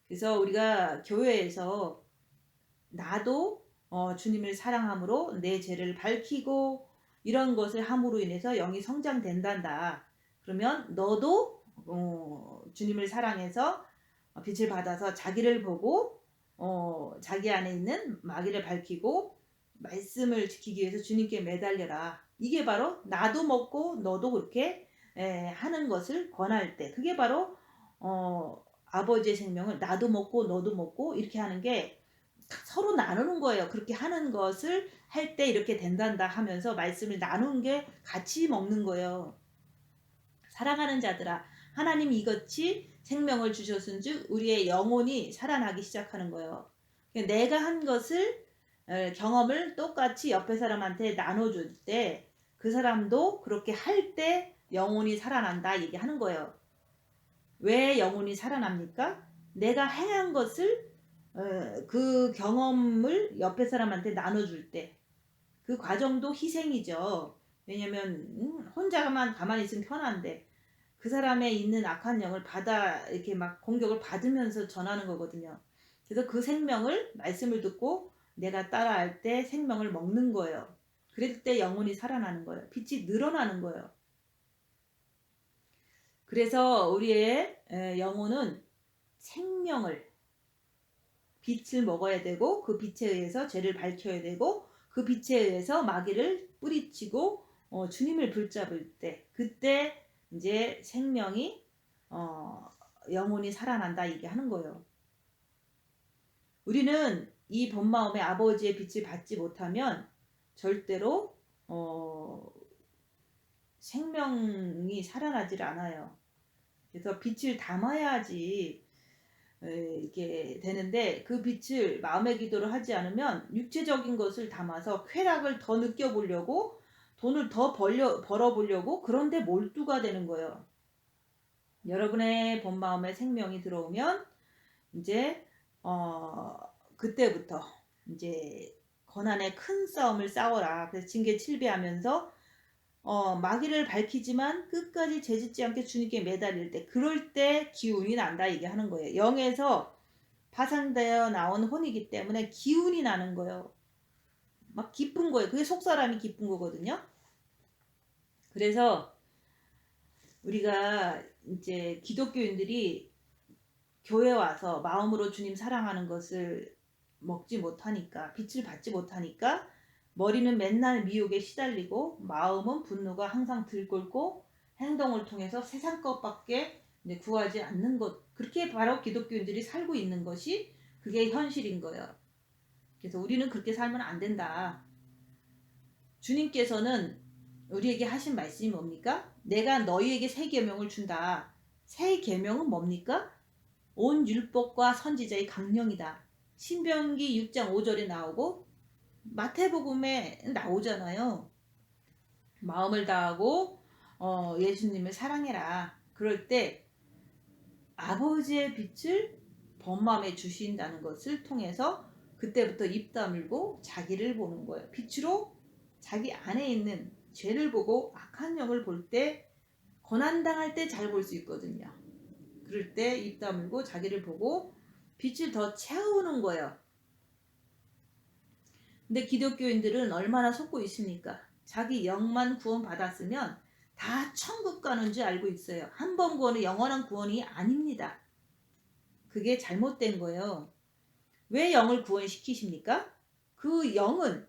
Speaker 1: 그래서 우리가 교회에서 나도 주님을 사랑함으로 내 죄를 밝히고 이런 것을 함으로 인해서 영이 성장된단다. 그러면 너도 주님을 사랑해서 빛을 받아서 자기를 보고 자기 안에 있는 마귀를 밝히고 말씀을 지키기 위해서 주님께 매달려라. 이게 바로 나도 먹고 너도 그렇게 하는 것을 권할 때, 그게 바로 아버지의 생명을 나도 먹고 너도 먹고 이렇게 하는 게 서로 나누는 거예요. 그렇게 하는 것을 할 때 이렇게 된단다 하면서 말씀을 나누는 게 같이 먹는 거예요. 사랑하는 자들아, 하나님이 이같이 생명을 주셨은즉 우리의 영혼이 살아나기 시작하는 거예요. 내가 한 것을 경험을 똑같이 옆에 사람한테 나눠줄 때 그 사람도 그렇게 할 때 영혼이 살아난다 얘기하는 거예요. 왜 영혼이 살아납니까? 내가 행한 것을 그 경험을 옆에 사람한테 나눠줄 때 그 과정도 희생이죠. 왜냐면 혼자만 가만히 있으면 편한데 그 사람의 있는 악한 영을 이렇게 막 공격을 받으면서 전하는 거거든요. 그래서 그 생명을, 말씀을 듣고 내가 따라할 때 생명을 먹는 거예요. 그럴 때 영혼이 살아나는 거예요. 빛이 늘어나는 거예요. 그래서 우리의 영혼은 생명을, 빛을 먹어야 되고 그 빛에 의해서 죄를 밝혀야 되고 그 빛에 의해서 마귀를 뿌리치고 주님을 붙잡을 때, 그때 이제 생명이 영혼이 살아난다 얘기하는 거예요. 우리는 이 본 마음에 아버지의 빛을 받지 못하면 절대로 어, 생명이 살아나질 않아요. 그래서 빛을 담아야지 이게 되는데, 그 빛을 마음의 기도를 하지 않으면 육체적인 것을 담아서 쾌락을 더 느껴보려고, 돈을 더 벌어보려고 그런데 몰두가 되는 거예요. 여러분의 본 마음에 생명이 들어오면 이제 그때부터 이제 고난의 큰 싸움을 싸워라. 그래서 징계 7배하면서 마귀를 밝히지만 끝까지 재짓지 않게 주님께 매달릴 때, 그럴 때 기운이 난다 얘기하는 거예요. 영에서 파생되어 나온 혼이기 때문에 기운이 나는 거예요. 막 기쁜 거예요. 그게 속사람이 기쁜 거거든요. 그래서 우리가 이제 기독교인들이 교회 와서 마음으로 주님 사랑하는 것을 먹지 못하니까, 빛을 받지 못하니까 머리는 맨날 미혹에 시달리고 마음은 분노가 항상 들끓고 행동을 통해서 세상 것밖에 구하지 않는 것, 그렇게 바로 기독교인들이 살고 있는 것이 그게 현실인 거예요. 그래서 우리는 그렇게 살면 안 된다. 주님께서는 우리에게 하신 말씀이 뭡니까? 내가 너희에게 새 계명을 준다. 새 계명은 뭡니까? 온 율법과 선지자의 강령이다. 신명기 6장 5절에 나오고 마태복음에 나오잖아요. 마음을 다하고 예수님을 사랑해라. 그럴 때 아버지의 빛을 본마음에 주신다는 것을 통해서 그때부터 입 다물고 자기를 보는 거예요. 빛으로 자기 안에 있는 죄를 보고 악한 영을 볼 때, 고난당할 때 잘 볼 수 있거든요. 그럴 때 입 다물고 자기를 보고 빛을 더 채우는 거예요. 근데 기독교인들은 얼마나 속고 있습니까? 자기 영만 구원 받았으면 다 천국 가는 줄 알고 있어요. 한 번 구원은 영원한 구원이 아닙니다. 그게 잘못된 거예요. 왜 영을 구원시키십니까? 그 영은,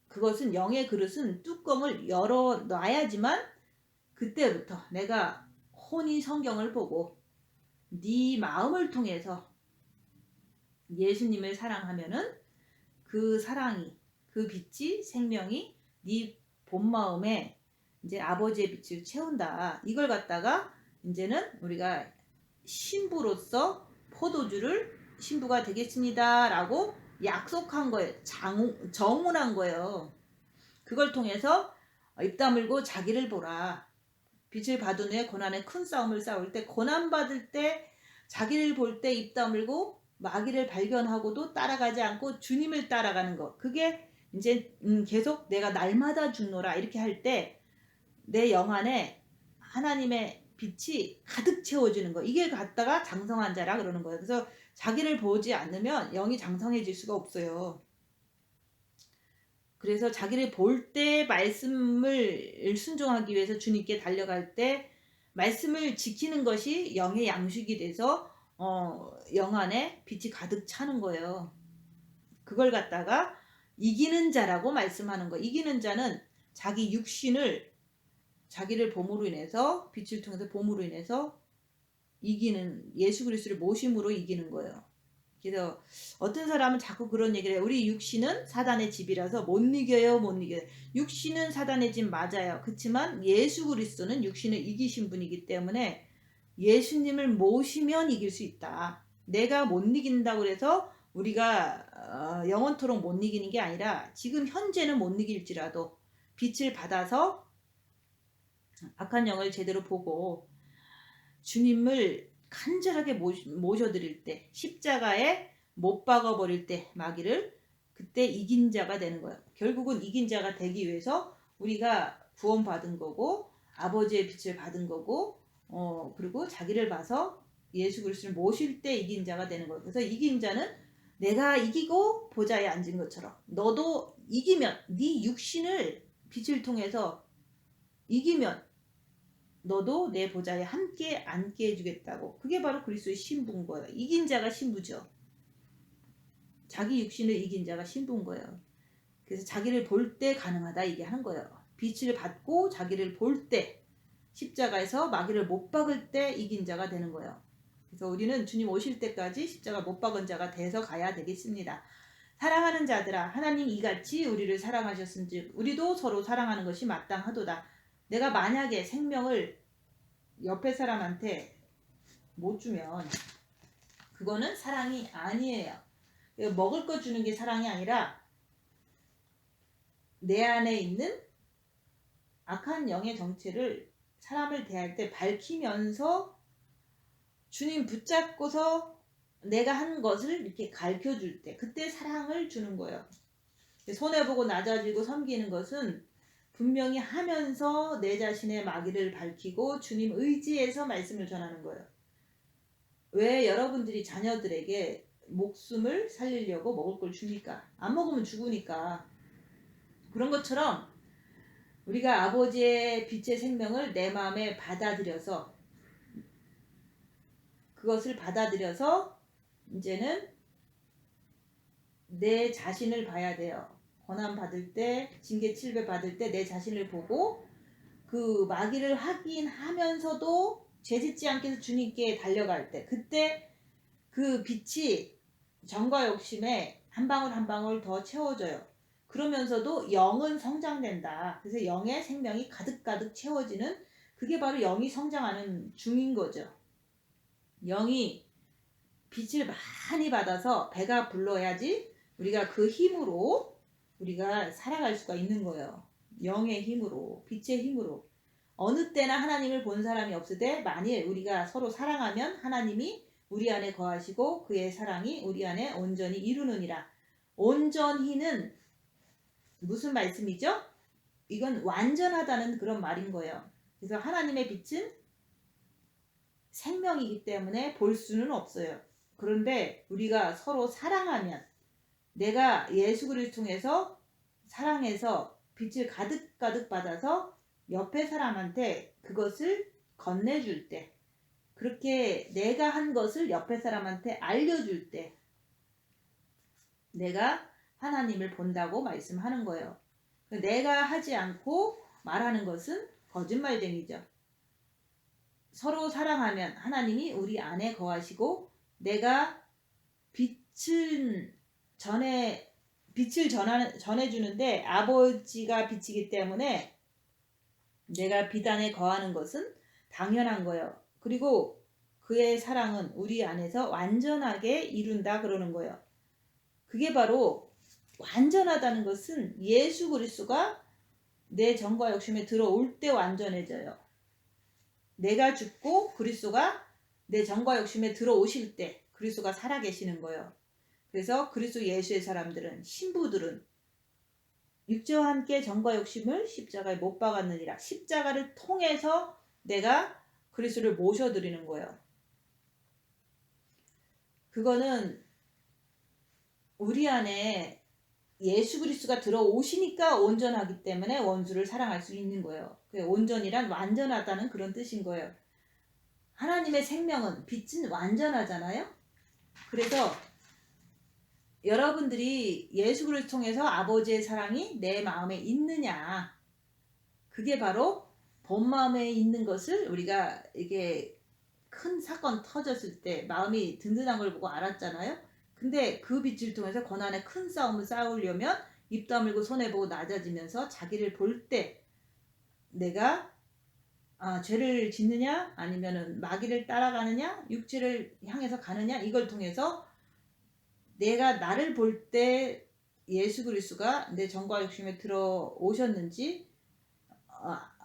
Speaker 1: 그것은 영의 그릇은 뚜껑을 열어 놔야지만 그때부터 내가 혼이 성경을 보고 네 마음을 통해서 예수님을 사랑하면은 그 사랑이, 그 빛이, 생명이 네 본마음에 이제 아버지의 빛을 채운다. 이걸 갖다가 이제는 우리가 신부로서 포도주를 신부가 되겠습니다 라고 약속한 거예요. 정운한 거예요. 그걸 통해서 입 다물고 자기를 보라. 빛을 받은 후에 고난의 큰 싸움을 싸울 때, 고난 받을 때 자기를 볼 때 입 다물고 마귀를 발견하고도 따라가지 않고 주님을 따라가는 거. 그게 이제 계속 내가 날마다 죽노라 이렇게 할 때 내 영 안에 하나님의 빛이 가득 채워지는 거. 이게 갖다가 장성한 자라 그러는 거예요. 그래서 자기를 보지 않으면 영이 장성해질 수가 없어요. 그래서 자기를 볼 때 말씀을 순종하기 위해서 주님께 달려갈 때 말씀을 지키는 것이 영의 양식이 돼서 영 안에 빛이 가득 차는 거예요. 그걸 갖다가 이기는 자라고 말씀하는 거예요. 이기는 자는 자기 육신을, 자기를 봄으로 인해서, 빛을 통해서 봄으로 인해서 이기는, 예수 그리스도를 모심으로 이기는 거예요. 그래서 어떤 사람은 자꾸 그런 얘기를 해요. 우리 육신은 사단의 집이라서 못 이겨요, 못 이겨요. 육신은 사단의 집 맞아요. 그렇지만 예수 그리스도는 육신을 이기신 분이기 때문에 예수님을 모시면 이길 수 있다. 내가 못 이긴다고 해서 우리가 영원토록 못 이기는 게 아니라 지금 현재는 못 이길지라도 빛을 받아서 악한 영을 제대로 보고 주님을 간절하게 모셔드릴 때, 십자가에 못 박아버릴 때 마귀를, 그때 이긴 자가 되는 거예요. 결국은 이긴 자가 되기 위해서 우리가 구원받은 거고 아버지의 빛을 받은 거고 그리고 자기를 봐서 예수 그리스도를 모실 때 이긴 자가 되는 거예요. 그래서 이긴 자는 내가 이기고 보좌에 앉은 것처럼 너도 이기면, 네 육신을 빛을 통해서 이기면 너도 내 보좌에 함께 앉게 해주겠다고. 그게 바로 그리스도의 신부인 거예요. 이긴 자가 신부죠. 자기 육신을 이긴 자가 신부인 거예요. 그래서 자기를 볼 때 가능하다 이게 하는 거예요. 빛을 받고 자기를 볼 때, 십자가에서 마귀를 못 박을 때 이긴 자가 되는 거예요. 그래서 우리는 주님 오실 때까지 십자가 못 박은 자가 돼서 가야 되겠습니다. 사랑하는 자들아 하나님 이같이 우리를 사랑하셨은즉 우리도 서로 사랑하는 것이 마땅하도다. 내가 만약에 생명을 옆에 사람한테 못 주면 그거는 사랑이 아니에요. 먹을 거 주는 게 사랑이 아니라 내 안에 있는 악한 영의 정체를 사람을 대할 때 밝히면서 주님 붙잡고서 내가 한 것을 이렇게 가르쳐줄 때 그때 사랑을 주는 거예요. 손해보고 낮아지고 섬기는 것은 분명히 하면서 내 자신의 마귀를 밝히고 주님 의지에서 말씀을 전하는 거예요. 왜 여러분들이 자녀들에게 목숨을 살리려고 먹을 걸 줍니까? 안 먹으면 죽으니까. 그런 것처럼 우리가 아버지의 빛의 생명을 내 마음에 받아들여서 그것을 받아들여서 이제는 내 자신을 봐야 돼요. 고난 받을 때, 징계 7배 받을 때 내 자신을 보고 그 마귀를 확인하면서도 죄짓지 않게 해서 주님께 달려갈 때 그때 그 빛이 정과 욕심에 한 방울 한 방울 더 채워져요. 그러면서도 영은 성장된다. 그래서 영의 생명이 가득가득 채워지는 그게 바로 영이 성장하는 중인 거죠. 영이 빛을 많이 받아서 배가 불러야지 우리가 그 힘으로 우리가 살아갈 수가 있는 거예요. 영의 힘으로, 빛의 힘으로. 어느 때나 하나님을 본 사람이 없으되 만일 우리가 서로 사랑하면 하나님이 우리 안에 거하시고 그의 사랑이 우리 안에 온전히 이루느니라. 온전히는 무슨 말씀이죠? 이건 완전하다는 그런 말인 거예요. 그래서 하나님의 빛은 생명이기 때문에 볼 수는 없어요. 그런데 우리가 서로 사랑하면 내가 예수 그리스도를 통해서 사랑해서 빛을 가득가득 받아서 옆에 사람한테 그것을 건네줄 때 그렇게 내가 한 것을 옆에 사람한테 알려줄 때 내가 하나님을 본다고 말씀하는 거예요. 내가 하지 않고 말하는 것은 거짓말쟁이죠. 서로 사랑하면 하나님이 우리 안에 거하시고 내가 빛을 전해주는데 아버지가 빛이기 때문에 내가 빛 안에 거하는 것은 당연한 거예요. 그리고 그의 사랑은 우리 안에서 완전하게 이룬다 그러는 거예요. 그게 바로 완전하다는 것은 예수 그리스도가 내 정과 욕심에 들어올 때 완전해져요. 내가 죽고 그리스도가 내 정과 욕심에 들어오실 때 그리스도가 살아계시는 거예요. 그래서 그리스도 예수의 사람들은 신부들은 육체와 함께 정과 욕심을 십자가에 못 박았느니라. 십자가를 통해서 내가 그리스도를 모셔드리는 거예요. 그거는 우리 안에 예수 그리스도가 들어오시니까 온전하기 때문에 원수를 사랑할 수 있는 거예요. 온전이란 완전하다는 그런 뜻인 거예요. 하나님의 생명은 빛은 완전하잖아요. 그래서 여러분들이 예수 그리스도를 통해서 아버지의 사랑이 내 마음에 있느냐, 그게 바로 본 마음에 있는 것을 우리가 이게 큰 사건 터졌을 때 마음이 든든한 걸 보고 알았잖아요. 근데 그 빛을 통해서 고난의 큰 싸움을 싸우려면 입 다물고 손해보고 낮아지면서 자기를 볼 때 내가 죄를 짓느냐 아니면은 마귀를 따라가느냐 육체를 향해서 가느냐 이걸 통해서 내가 나를 볼 때 예수 그리스도가 내 정과 욕심에 들어오셨는지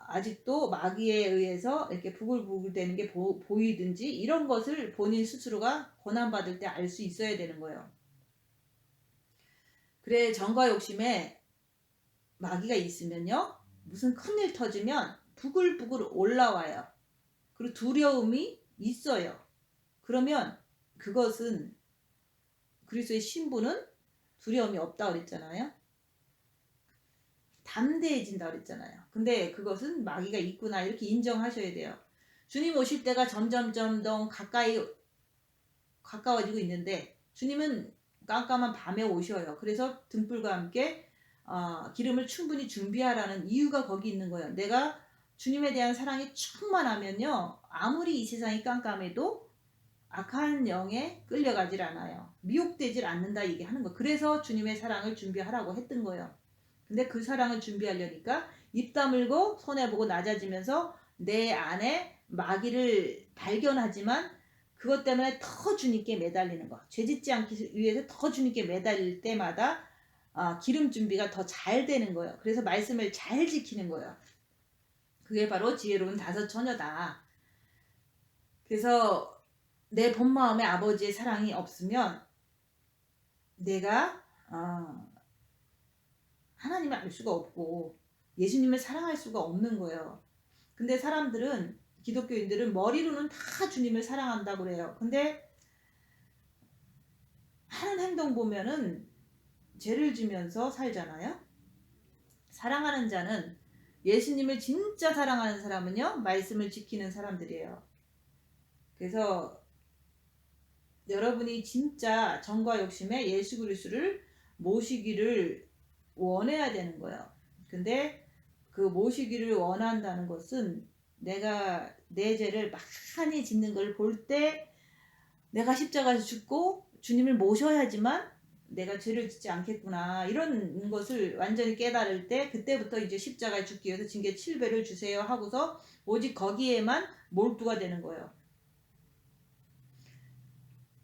Speaker 1: 아직도 마귀에 의해서 이렇게 부글부글 되는 게 보이든지 이런 것을 본인 스스로가 고난받을 때 알 수 있어야 되는 거예요. 그래 정과 욕심에 마귀가 있으면요 무슨 큰일 터지면 부글부글 올라와요. 그리고 두려움이 있어요. 그러면 그것은 그리스도의 신부는 두려움이 없다 그랬잖아요. 담대해진다 그랬잖아요. 근데 그것은 마귀가 있구나 이렇게 인정하셔야 돼요. 주님 오실 때가 점점 더 가까워지고 있는데 주님은 깜깜한 밤에 오셔요. 그래서 등불과 함께 기름을 충분히 준비하라는 이유가 거기 있는 거예요. 내가 주님에 대한 사랑이 충만하면요 아무리 이 세상이 깜깜해도 악한 영에 끌려가질 않아요. 미혹되질 않는다 얘기하는 거. 그래서 주님의 사랑을 준비하라고 했던 거예요. 근데 그 사랑을 준비하려니까 입 다물고 손해보고 낮아지면서 내 안에 마귀를 발견하지만 그것 때문에 더 주님께 매달리는 거. 죄짓지 않기 위해서 더 주님께 매달릴 때마다 기름 준비가 더 잘 되는 거예요. 그래서 말씀을 잘 지키는 거예요. 그게 바로 지혜로운 다섯 처녀다. 그래서 내 본 마음에 아버지의 사랑이 없으면 내가 하나님을 알 수가 없고 예수님을 사랑할 수가 없는 거예요. 근데 사람들은, 기독교인들은 머리로는 다 주님을 사랑한다고 그래요. 근데 하는 행동 보면은 죄를 지면서 살잖아요. 사랑하는 자는, 예수님을 진짜 사랑하는 사람은요, 말씀을 지키는 사람들이에요. 그래서 여러분이 진짜 정과 욕심에 예수 그리스도를 모시기를 원해야 되는 거예요. 근데 그 모시기를 원한다는 것은 내가 내 죄를 많이 짓는 걸 볼 때 내가 십자가에서 죽고 주님을 모셔야지만 내가 죄를 짓지 않겠구나, 이런 것을 완전히 깨달을 때, 그때부터 이제 십자가에 죽기 위해서 징계 7배를 주세요 하고서 오직 거기에만 몰두가 되는 거예요.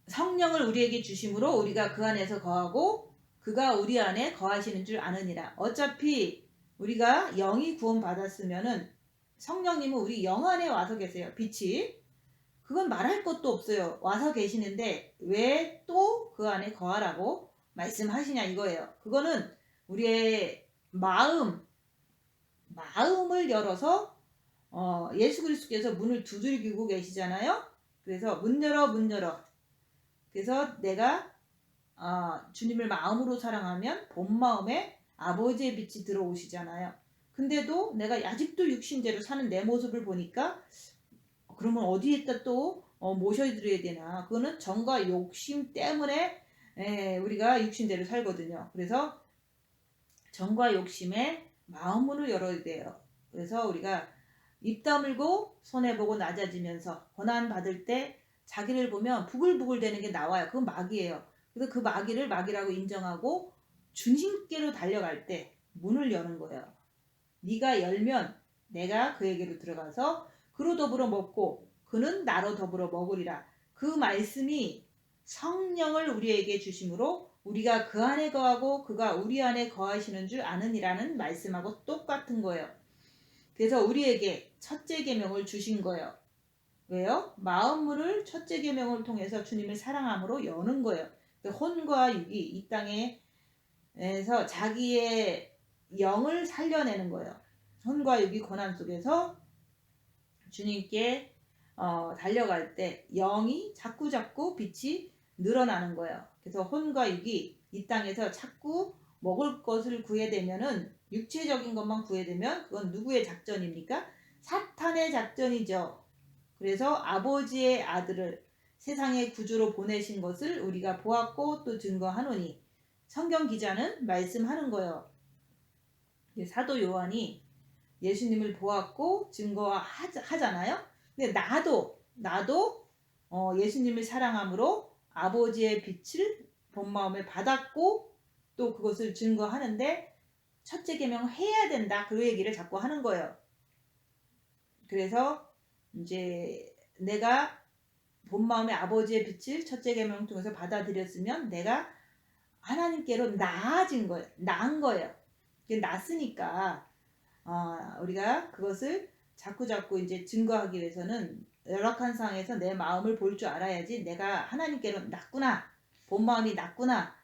Speaker 1: 성령을 우리에게 주심으로 우리가 그 안에서 거하고 그가 우리 안에 거하시는 줄 아느니라. 어차피 우리가 영이 구원 받았으면은 성령님은 우리 영 안에 와서 계세요. 빛이. 그건 말할 것도 없어요. 와서 계시는데 왜 또 그 안에 거하라고 말씀하시냐 이거예요. 그거는 우리의 마음을 열어서 예수 그리스도께서 문을 두들기고 계시잖아요. 그래서 문 열어, 문 열어. 그래서 내가 주님을 마음으로 사랑하면 본 마음에 아버지의 빛이 들어오시잖아요. 근데도 내가 아직도 육신대로 사는 내 모습을 보니까 그러면 어디에다 또 모셔드려야 되나. 그거는 정과 욕심 때문에 우리가 육신대로 살거든요. 그래서 정과 욕심에 마음문을 열어야 돼요. 그래서 우리가 입 다물고 손해보고 낮아지면서 고난 받을 때 자기를 보면 부글부글 되는 게 나와요. 그건 마귀예요. 그래서 그 마귀를 마귀라고 인정하고 주님께로 달려갈 때 문을 여는 거예요. 네가 열면 내가 그에게로 들어가서 그로 더불어 먹고 그는 나로 더불어 먹으리라. 그 말씀이 성령을 우리에게 주심으로 우리가 그 안에 거하고 그가 우리 안에 거하시는 줄 아느니라는 말씀하고 똑같은 거예요. 그래서 우리에게 첫째 계명을 주신 거예요. 왜요? 마음문을 첫째 계명을 통해서 주님을 사랑함으로 여는 거예요. 혼과 육이 이 땅에서 자기의 영을 살려내는 거예요. 혼과 육이 고난 속에서 주님께 달려갈 때 영이 자꾸 빛이 늘어나는 거예요. 그래서 혼과 육이 이 땅에서 자꾸 먹을 것을 구해대면은, 육체적인 것만 구해대면 그건 누구의 작전입니까? 사탄의 작전이죠. 그래서 아버지의 아들을 세상의 구주로 보내신 것을 우리가 보았고 또 증거하노니, 성경 기자는 말씀하는 거예요. 사도 요한이 예수님을 보았고 증거하잖아요. 근데 나도 예수님을 사랑함으로 아버지의 빛을 본 마음에 받았고 또 그것을 증거하는데 첫째 계명 해야 된다, 그 얘기를 자꾸 하는 거예요. 그래서 이제 내가 본 마음에 아버지의 빛을 첫째 계명을 통해서 받아들였으면 내가 하나님께로 나은 거예요. 났으니까 우리가 그것을 자꾸 이제 증거하기 위해서는 열악한 상황에서 내 마음을 볼 줄 알아야지, 내가 하나님께로 났구나, 본 마음이 났구나,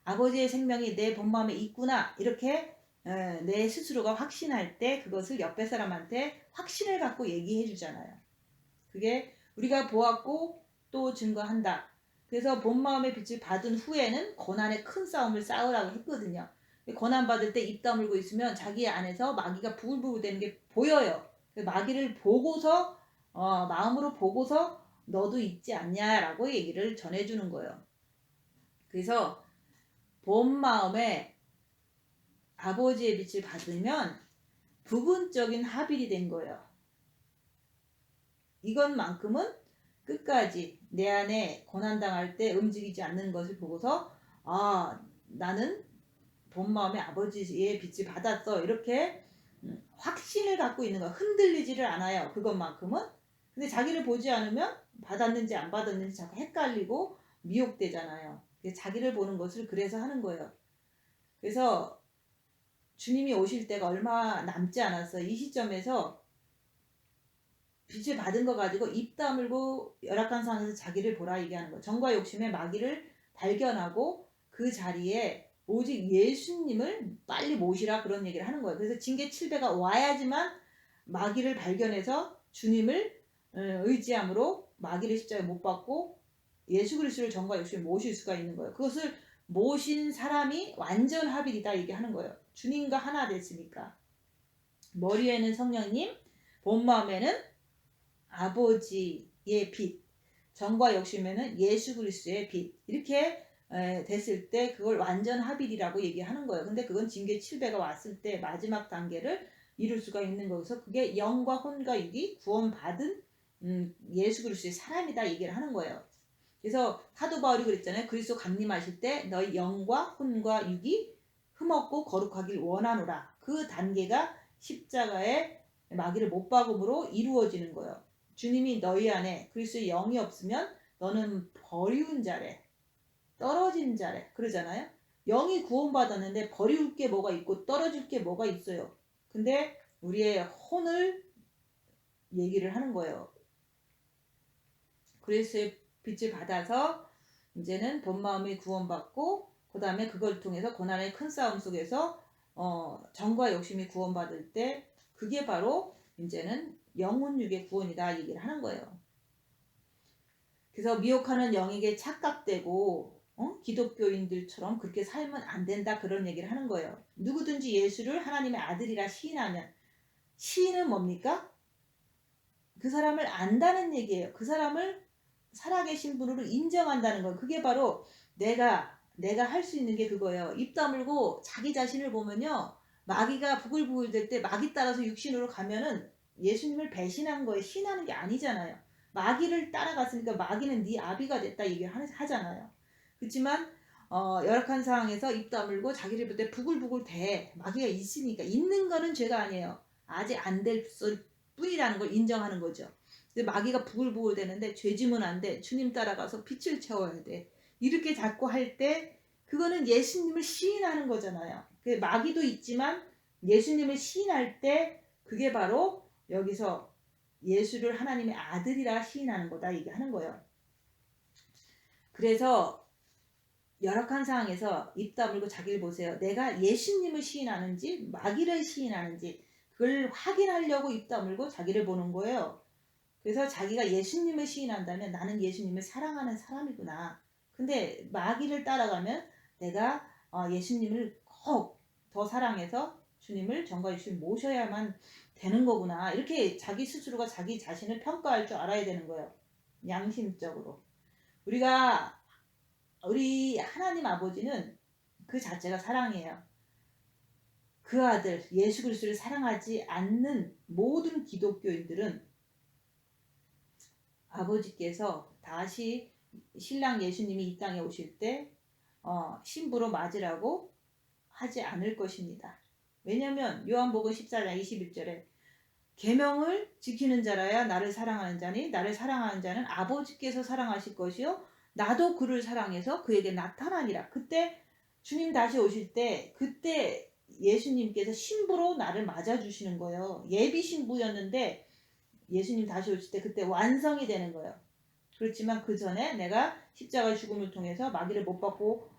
Speaker 1: 아버지의 생명이 내 본 마음에 있구나, 이렇게 내 스스로가 확신할 때 그것을 옆에 사람한테 확신을 갖고 얘기해 주잖아요. 그게 우리가 보았고 또 증거한다. 그래서 본 마음의 빛을 받은 후에는 고난의 큰 싸움을 싸우라고 했거든요. 고난 받을 때 입 다물고 있으면 자기 안에서 마귀가 부글부글 되는 게 보여요. 마귀를 보고서 마음으로 보고서 너도 있지 않냐라고 얘기를 전해주는 거예요. 그래서 본 마음에 아버지의 빛을 받으면 부분적인 합일이 된 거예요. 이것만큼은 끝까지 내 안에 고난당할 때 움직이지 않는 것을 보고서 아, 나는 본 마음의 아버지의 빛을 받았어. 이렇게 확신을 갖고 있는 거야. 흔들리지를 않아요. 그것만큼은. 근데 자기를 보지 않으면 받았는지 안 받았는지 자꾸 헷갈리고 미혹되잖아요. 자기를 보는 것을 그래서 하는 거예요. 그래서 주님이 오실 때가 얼마 남지 않았어요. 이 시점에서 빛을 받은 거 가지고 입 다물고 열악한 상황에서 자기를 보라 얘기하는 거예요. 정과 욕심의 마귀를 발견하고 그 자리에 오직 예수님을 빨리 모시라 그런 얘기를 하는 거예요. 그래서 징계 7배가 와야지만 마귀를 발견해서 주님을 의지함으로 마귀를 십자가에 못 박고 예수 그리스도를 정과 욕심을 모실 수가 있는 거예요. 그것을 모신 사람이 완전 합일이다 얘기하는 거예요. 주님과 하나 됐으니까. 머리에는 성령님, 본 마음에는 아버지의 빛, 정과 욕심에는 예수 그리스도의 빛. 이렇게 됐을 때 그걸 완전 합일이라고 얘기하는 거예요. 근데 그건 징계 7배가 왔을 때 마지막 단계를 이룰 수가 있는 거여서 그게 영과 혼과 육이 구원받은 예수 그리스도의 사람이다 얘기를 하는 거예요. 그래서 사도 바울이 그랬잖아요. 그리스도 강림하실 때 너희 영과 혼과 육이 흠없고 거룩하길 원하노라. 그 단계가 십자가의 마귀를 못 박음으로 이루어지는 거예요. 주님이 너희 안에 그리스도의 영이 없으면 너는 버리운 자래, 떨어진 자래 그러잖아요. 영이 구원받았는데 버리울 게 뭐가 있고 떨어질 게 뭐가 있어요. 근데 우리의 혼을 얘기를 하는 거예요. 그리스도의 빛을 받아서 이제는 본 마음이 구원받고 그 다음에 그걸 통해서 고난의 큰 싸움 속에서 정과 욕심이 구원받을 때 그게 바로 이제는 영혼육의 구원이다 얘기를 하는 거예요. 그래서 미혹하는 영에게 착각되고 기독교인들처럼 그렇게 살면 안 된다 그런 얘기를 하는 거예요. 누구든지 예수를 하나님의 아들이라 시인하면 시인은 뭡니까? 그 사람을 안다는 얘기예요. 그 사람을 살아계신 분으로 인정한다는 거. 그게 바로 내가 할 수 있는 게 그거예요. 입 다물고 자기 자신을 보면요. 마귀가 부글부글 될 때 마귀 따라서 육신으로 가면은 예수님을 배신한 거에 신하는 게 아니잖아요. 마귀를 따라갔으니까 마귀는 네 아비가 됐다 얘기를 하잖아요. 그렇지만 열악한 상황에서 입 다물고 자기를 볼 때 부글부글 대 마귀가 있으니까 있는 거는 죄가 아니에요. 아직 안 될 뿐이라는 걸 인정하는 거죠. 마귀가 부글부글 되는데 죄지면 안 돼. 주님 따라가서 빛을 채워야 돼. 이렇게 자꾸 할 때 그거는 예수님을 시인하는 거잖아요. 마귀도 있지만 예수님을 시인할 때 그게 바로 여기서 예수를 하나님의 아들이라 시인하는 거다 얘기하는 거예요. 그래서 열악한 상황에서 입 다물고 자기를 보세요. 내가 예수님을 시인하는지 마귀를 시인하는지 그걸 확인하려고 입 다물고 자기를 보는 거예요. 그래서 자기가 예수님을 시인한다면 나는 예수님을 사랑하는 사람이구나. 근데 마귀를 따라가면 내가 예수님을 꼭 더 사랑해서 주님을 정과 예수님 모셔야만 되는 거구나. 이렇게 자기 스스로가 자기 자신을 평가할 줄 알아야 되는 거예요. 양심적으로. 우리 하나님 아버지는 그 자체가 사랑이에요. 그 아들 예수 그리스도를 사랑하지 않는 모든 기독교인들은 아버지께서 다시 신랑 예수님이 이 땅에 오실 때 신부로 맞으라고 하지 않을 것입니다. 왜냐하면 요한복음 14장 21절에 계명을 지키는 자라야 나를 사랑하는 자니 나를 사랑하는 자는 아버지께서 사랑하실 것이요 나도 그를 사랑해서 그에게 나타나니라. 그때 주님 다시 오실 때 그때 예수님께서 신부로 나를 맞아주시는 거예요. 예비 신부였는데 예수님 다시 오실 때 그때 완성이 되는 거예요. 그렇지만 그 전에 내가 십자가 죽음을 통해서 마귀를 못 받고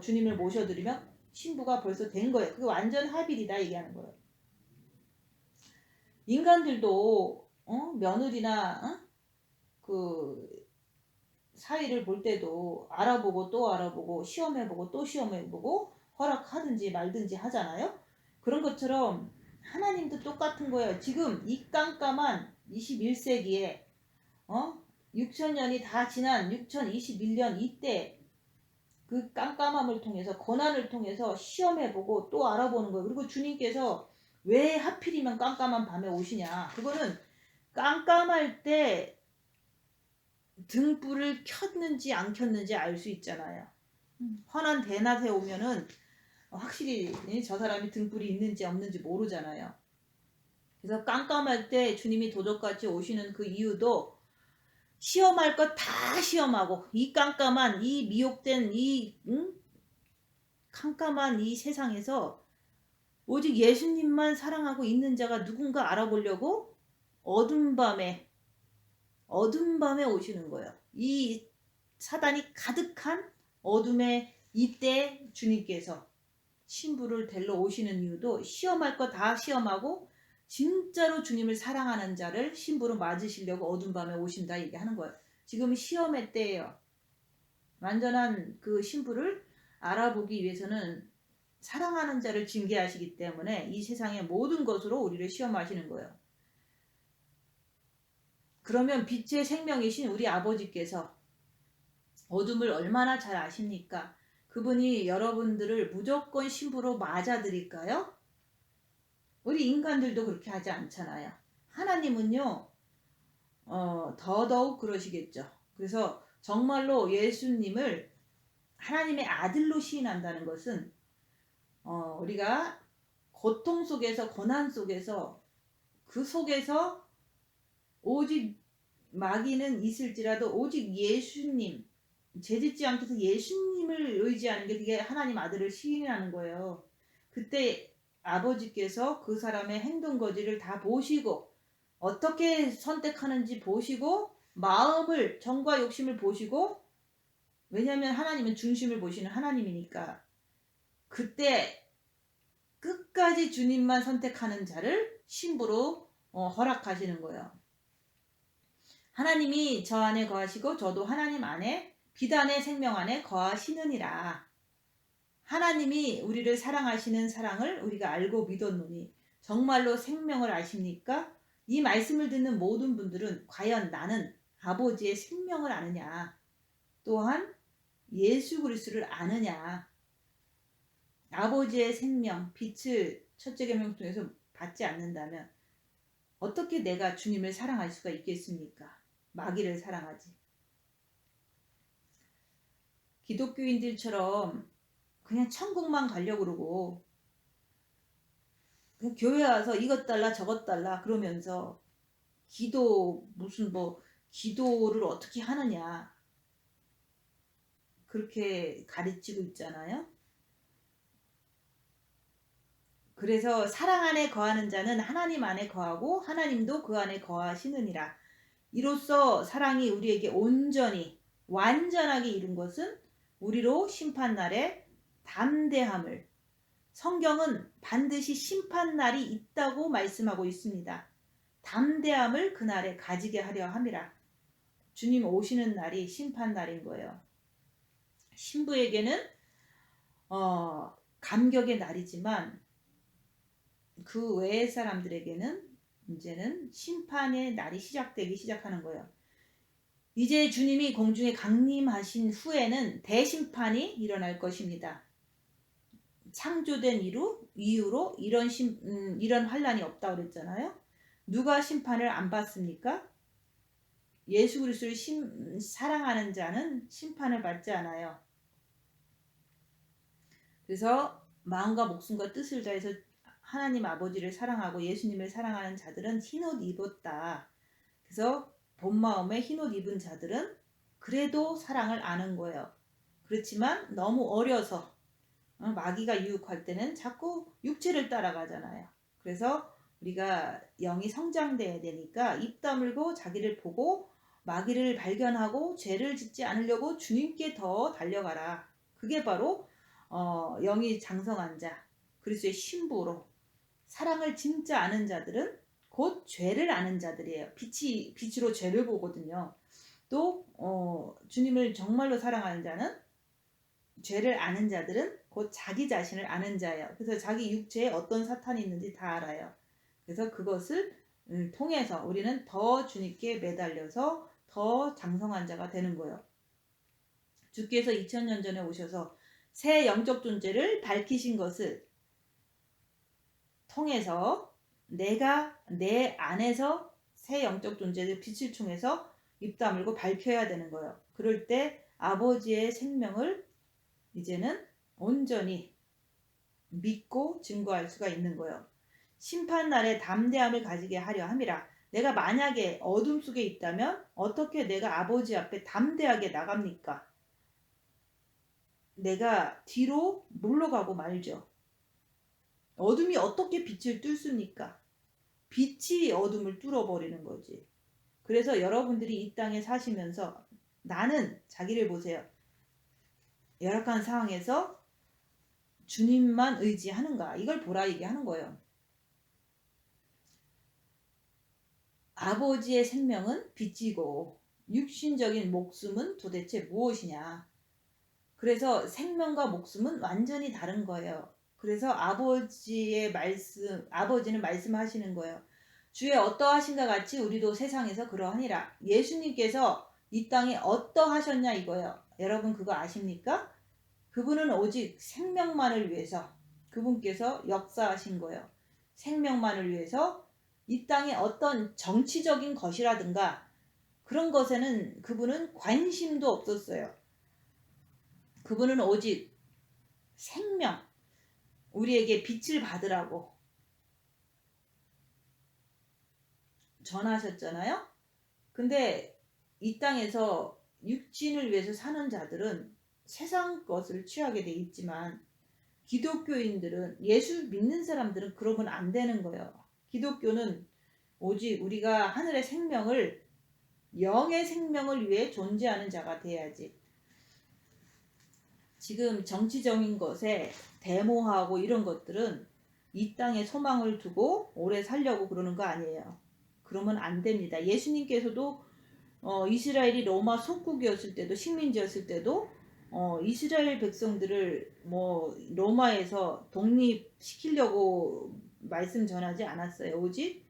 Speaker 1: 주님을 모셔드리면 신부가 벌써 된 거예요. 그게 완전 합일이다 얘기하는 거예요. 인간들도 며느리나 그 사위를 볼 때도 알아보고 또 알아보고 시험해보고 또 시험해보고 허락하든지 말든지 하잖아요. 그런 것처럼 하나님도 똑같은 거예요. 지금 이 깜깜한 21세기에 6천년이 다 지난 6021년 이때 그 깜깜함을 통해서 고난을 통해서 시험해보고 또 알아보는 거예요. 그리고 주님께서 왜 하필이면 깜깜한 밤에 오시냐. 그거는 깜깜할 때 등불을 켰는지 안 켰는지 알 수 있잖아요. 환한 대낮에 오면은 확실히 저 사람이 등불이 있는지 없는지 모르잖아요. 그래서 깜깜할 때 주님이 도적같이 오시는 그 이유도 시험할 것 다 시험하고 이 깜깜한 이 미혹된 이 깜깜한 이 세상에서 오직 예수님만 사랑하고 있는 자가 누군가 알아보려고 어둠 밤에 오시는 거예요. 이 사단이 가득한 어둠의 이때 주님께서 신부를 데리러 오시는 이유도 시험할 거 다 시험하고 진짜로 주님을 사랑하는 자를 신부로 맞으시려고 어둠 밤에 오신다 얘기하는 거예요. 지금 시험의 때예요. 완전한 그 신부를 알아보기 위해서는 사랑하는 자를 징계하시기 때문에 이 세상의 모든 것으로 우리를 시험하시는 거예요. 그러면 빛의 생명이신 우리 아버지께서 어둠을 얼마나 잘 아십니까? 그분이 여러분들을 무조건 신부로 맞아드릴까요? 우리 인간들도 그렇게 하지 않잖아요. 하나님은요, 더더욱 그러시겠죠. 그래서 정말로 예수님을 하나님의 아들로 시인한다는 것은 우리가 고통 속에서 고난 속에서 그 속에서 오직 마귀는 있을지라도 오직 예수님 죄짓지 않게 해서 예수님을 의지하는 게 그게 하나님 아들을 시인하는 거예요. 그때 아버지께서 그 사람의 행동 거지를 다 보시고 어떻게 선택하는지 보시고 마음을 정과 욕심을 보시고 왜냐하면 하나님은 중심을 보시는 하나님이니까 그때 끝까지 주님만 선택하는 자를 신부로 허락하시는 거예요. 하나님이 저 안에 거하시고 저도 하나님 안에 비단의 생명 안에 거하시느니라. 하나님이 우리를 사랑하시는 사랑을 우리가 알고 믿었노니 정말로 생명을 아십니까? 이 말씀을 듣는 모든 분들은 과연 나는 아버지의 생명을 아느냐? 또한 예수 그리스도를 아느냐? 아버지의 생명, 빛을 첫째 계명 통해서 받지 않는다면 어떻게 내가 주님을 사랑할 수가 있겠습니까? 마귀를 사랑하지. 기독교인들처럼 그냥 천국만 가려고 그러고 그냥 교회 와서 이것 달라 저것 달라 그러면서 기도 무슨 뭐 기도를 어떻게 하느냐 그렇게 가르치고 있잖아요. 그래서 사랑 안에 거하는 자는 하나님 안에 거하고 하나님도 그 안에 거하시느니라. 이로써 사랑이 우리에게 온전히 완전하게 이룬 것은 우리로 심판날에 담대함을 성경은 반드시 심판날이 있다고 말씀하고 있습니다. 담대함을 그날에 가지게 하려 함이라. 주님 오시는 날이 심판날인 거예요. 신부에게는 감격의 날이지만 그 외의 사람들에게는 이제는 심판의 날이 시작하는 거예요. 이제 주님이 공중에 강림하신 후에는 대심판이 일어날 것입니다. 창조된 이후로 이런 환란이 없다고 그랬잖아요. 누가 심판을 안 받습니까? 예수 그리스도를 사랑하는 자는 심판을 받지 않아요. 그래서 마음과 목숨과 뜻을 다해서 하나님 아버지를 사랑하고 예수님을 사랑하는 자들은 흰옷 입었다. 그래서 본 마음에 흰옷 입은 자들은 그래도 사랑을 아는 거예요. 그렇지만 너무 어려서 마귀가 유혹할 때는 자꾸 육체를 따라가잖아요. 그래서 우리가 영이 성장돼야 되니까 입 다물고 자기를 보고 마귀를 발견하고 죄를 짓지 않으려고 주님께 더 달려가라. 그게 바로 영이 장성한 자, 그리스도의 신부로 사랑을 진짜 아는 자들은 곧 죄를 아는 자들이에요. 빛으로 죄를 보거든요. 또 주님을 정말로 사랑하는 자는 죄를 아는 자들은 곧 자기 자신을 아는 자예요. 그래서 자기 육체에 어떤 사탄이 있는지 다 알아요. 그래서 그것을 통해서 우리는 더 주님께 매달려서 더 장성한 자가 되는 거예요. 주께서 2000년 전에 오셔서 새 영적 존재를 밝히신 것을 통해서 내가 내 안에서 새 영적 존재의 빛을 통해서 입 다물고 밝혀야 되는 거예요. 그럴 때 아버지의 생명을 이제는 온전히 믿고 증거할 수가 있는 거예요. 심판날에 담대함을 가지게 하려 함이라. 내가 만약에 어둠 속에 있다면 어떻게 내가 아버지 앞에 담대하게 나갑니까? 내가 뒤로 물러가고 말죠. 어둠이 어떻게 빛을 뚫습니까? 빛이 어둠을 뚫어버리는 거지. 그래서 여러분들이 이 땅에 사시면서 나는 자기를 보세요. 열악한 상황에서 주님만 의지하는가? 이걸 보라 얘기하는 거예요. 아버지의 생명은 빛이고 육신적인 목숨은 도대체 무엇이냐? 그래서 생명과 목숨은 완전히 다른 거예요. 그래서 아버지는 말씀하시는 거예요. 주의 어떠하신가 같이 우리도 세상에서 그러하니라. 예수님께서 이 땅에 어떠하셨냐 이거예요. 여러분 그거 아십니까? 그분은 오직 생명만을 위해서 그분께서 역사하신 거예요. 생명만을 위해서 이 땅에 어떤 정치적인 것이라든가 그런 것에는 그분은 관심도 없었어요. 그분은 오직 생명, 우리에게 빛을 받으라고 전하셨잖아요. 근데 이 땅에서 육신을 위해서 사는 자들은 세상 것을 취하게 돼 있지만 기독교인들은 예수 믿는 사람들은 그러면 안 되는 거예요. 기독교는 오직 우리가 하늘의 생명을 영의 생명을 위해 존재하는 자가 돼야지. 지금 정치적인 것에 데모하고 이런 것들은 이 땅에 소망을 두고 오래 살려고 그러는 거 아니에요. 그러면 안 됩니다. 예수님께서도 이스라엘이 로마 속국이었을 때도 식민지였을 때도 이스라엘 백성들을 로마에서 독립시키려고 말씀 전하지 않았어요. 오직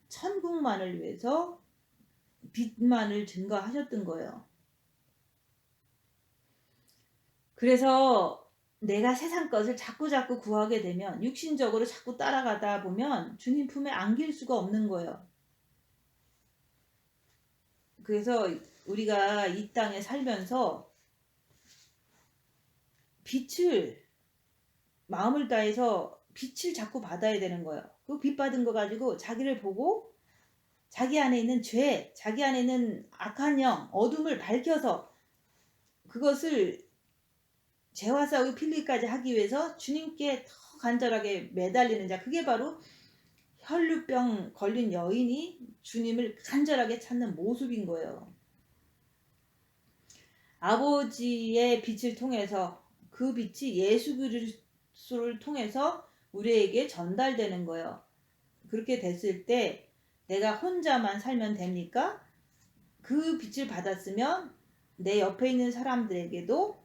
Speaker 1: 천국만을 위해서 빛만을 증거하셨던 거예요. 그래서 내가 세상 것을 자꾸 구하게 되면 육신적으로 자꾸 따라가다 보면 주님 품에 안길 수가 없는 거예요. 그래서 우리가 이 땅에 살면서 빛을 마음을 다해서 빛을 자꾸 받아야 되는 거예요. 그 빛 받은 거 가지고 자기를 보고 자기 안에 있는 죄, 자기 안에 있는 악한 영, 어둠을 밝혀서 그것을 죄와 싸우고 필리까지 하기 위해서 주님께 더 간절하게 매달리는 자, 그게 바로 혈루병 걸린 여인이 주님을 간절하게 찾는 모습인 거예요. 아버지의 빛을 통해서 그 빛이 예수 그리스도를 통해서 우리에게 전달되는 거예요. 그렇게 됐을 때 내가 혼자만 살면 됩니까? 그 빛을 받았으면 내 옆에 있는 사람들에게도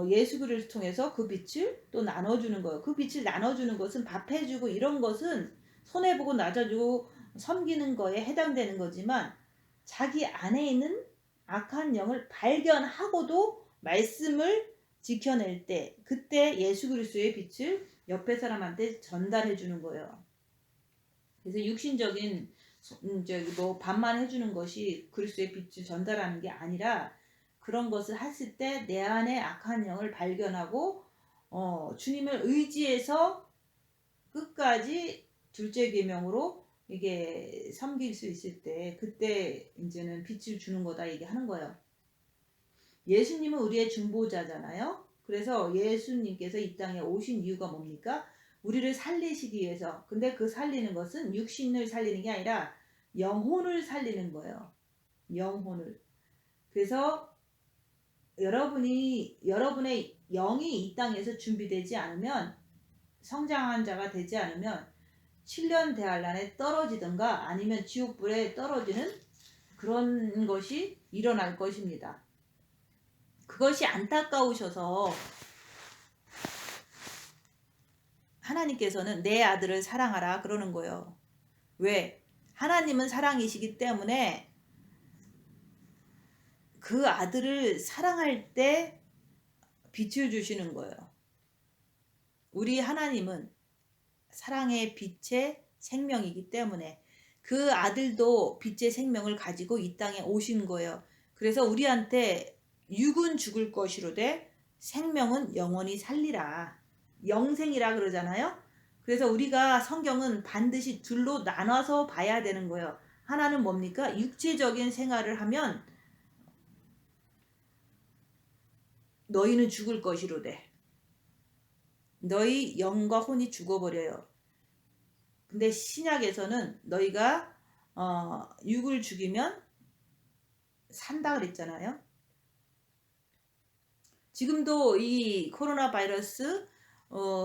Speaker 1: 예수 그리스도를 통해서 그 빛을 또 나눠주는 거예요. 그 빛을 나눠주는 것은 밥해주고 이런 것은 손해보고 나눠주고 섬기는 거에 해당되는 거지만 자기 안에 있는 악한 영을 발견하고도 말씀을 지켜낼 때 그때 예수 그리스도의 빛을 옆에 사람한테 전달해 주는 거예요. 그래서 육신적인 밥만 해주는 것이 그리스도의 빛을 전달하는 게 아니라 그런 것을 했을 때 내 안에 악한 영을 발견하고 주님을 의지해서 끝까지 둘째 계명으로 이게 섬길 수 있을 때 그때 이제는 빛을 주는 거다 얘기하는 거예요. 예수님은 우리의 중보자잖아요. 그래서 예수님께서 이 땅에 오신 이유가 뭡니까? 우리를 살리시기 위해서. 근데 그 살리는 것은 육신을 살리는 게 아니라 영혼을 살리는 거예요. 영혼을. 그래서 여러분의 영이 이 땅에서 준비되지 않으면 성장한 자가 되지 않으면 7년 대환란에 떨어지든가 아니면 지옥불에 떨어지는 그런 것이 일어날 것입니다. 그것이 안타까우셔서 하나님께서는 내 아들을 사랑하라 그러는 거예요. 왜? 하나님은 사랑이시기 때문에 그 아들을 사랑할 때 빛을 주시는 거예요. 우리 하나님은 사랑의 빛의 생명이기 때문에 그 아들도 빛의 생명을 가지고 이 땅에 오신 거예요. 그래서 우리한테 육은 죽을 것이로되 생명은 영원히 살리라. 영생이라 그러잖아요. 그래서 우리가 성경은 반드시 둘로 나눠서 봐야 되는 거예요. 하나는 뭡니까? 육체적인 생활을 하면 너희는 죽을 것이로되 너희 영과 혼이 죽어버려요. 근데 신약에서는 너희가 육을 죽이면 산다 그랬잖아요. 지금도 이 코로나 바이러스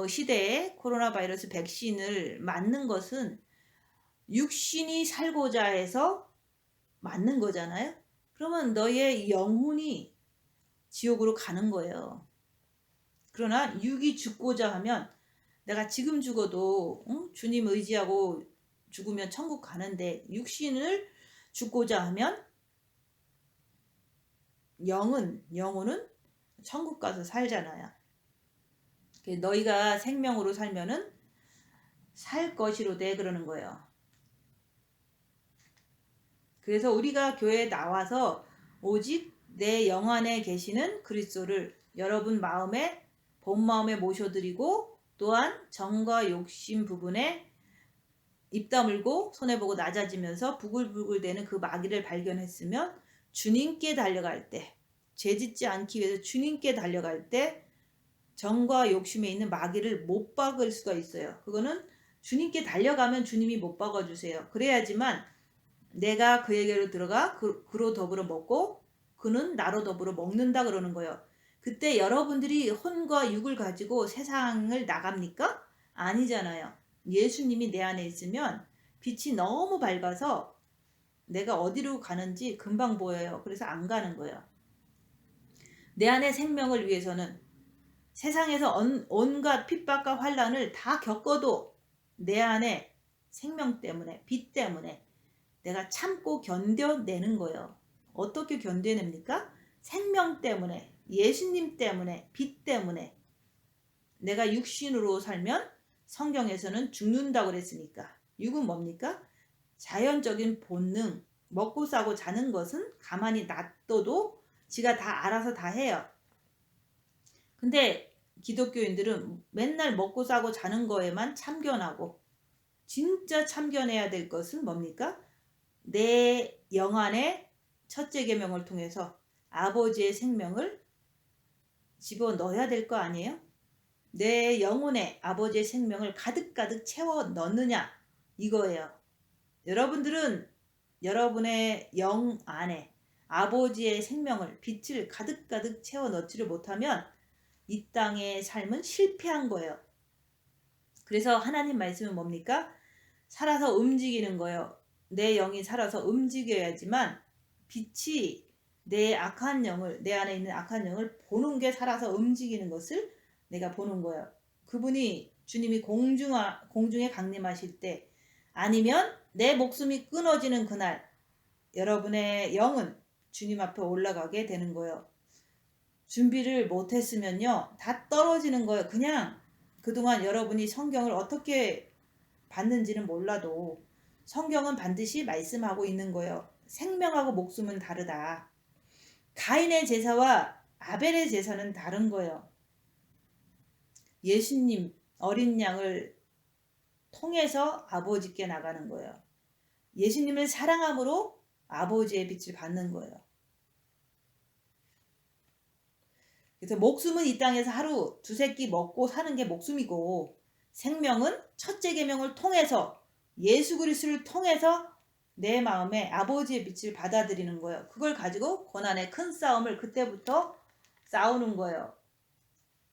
Speaker 1: 시대에 코로나 바이러스 백신을 맞는 것은 육신이 살고자 해서 맞는 거잖아요. 그러면 너의 영혼이 지옥으로 가는 거예요. 그러나 육이 죽고자 하면 내가 지금 죽어도 주님 의지하고 죽으면 천국 가는데 육신을 죽고자 하면 영혼은 천국 가서 살잖아요. 너희가 생명으로 살면은 살 것이로되 그러는 거예요. 그래서 우리가 교회에 나와서 오직 내 영 안에 계시는 그리스도를 여러분 마음에 본 마음에 모셔드리고 또한 정과 욕심 부분에 입 다물고 손해보고 낮아지면서 부글부글대는 그 마귀를 발견했으면 주님께 달려갈 때 죄짓지 않기 위해서 주님께 달려갈 때 정과 욕심에 있는 마귀를 못 박을 수가 있어요. 그거는 주님께 달려가면 주님이 못 박아주세요. 그래야지만 내가 그에게로 들어가 그로 더불어 먹고 그는 나로 더불어 먹는다 그러는 거예요. 그때 여러분들이 혼과 육을 가지고 세상을 나갑니까? 아니잖아요. 예수님이 내 안에 있으면 빛이 너무 밝아서 내가 어디로 가는지 금방 보여요. 그래서 안 가는 거예요. 내 안의 생명을 위해서는 세상에서 온갖 핍박과 환난을 다 겪어도 내 안에 생명 때문에 빛 때문에 내가 참고 견뎌내는 거예요. 어떻게 견뎌냅니까? 생명 때문에, 예수님 때문에, 빛 때문에. 내가 육신으로 살면 성경에서는 죽는다고 그랬으니까. 육은 뭡니까? 자연적인 본능, 먹고 싸고 자는 것은 가만히 놔둬도 지가 다 알아서 다 해요. 근데 기독교인들은 맨날 먹고 싸고 자는 거에만 참견하고 진짜 참견해야 될 것은 뭡니까? 내 영 안에 첫째 계명을 통해서 아버지의 생명을 집어넣어야 될 거 아니에요? 내 영혼에 아버지의 생명을 가득가득 채워 넣느냐 이거예요. 여러분들은 여러분의 영 안에 아버지의 생명을 빛을 가득가득 채워 넣지를 못하면 이 땅의 삶은 실패한 거예요. 그래서 하나님 말씀은 뭡니까? 살아서 움직이는 거예요. 내 영이 살아서 움직여야지만 빛이 내 악한 영을 내 안에 있는 악한 영을 보는 게 살아서 움직이는 것을 내가 보는 거예요. 그분이 주님이 공중에 강림하실 때 아니면 내 목숨이 끊어지는 그날 여러분의 영은 주님 앞에 올라가게 되는 거예요. 준비를 못했으면요 다 떨어지는 거예요. 그냥 그동안 여러분이 성경을 어떻게 봤는지는 몰라도 성경은 반드시 말씀하고 있는 거예요. 생명하고 목숨은 다르다. 가인의 제사와 아벨의 제사는 다른 거예요. 예수님 어린 양을 통해서 아버지께 나가는 거예요. 예수님을 사랑함으로 아버지의 빛을 받는 거예요. 그래서 목숨은 이 땅에서 하루 두세 끼 먹고 사는 게 목숨이고 생명은 첫째 계명을 통해서 예수 그리스도를 통해서 내 마음에 아버지의 빛을 받아들이는 거예요. 그걸 가지고 고난의 큰 싸움을 그때부터 싸우는 거예요.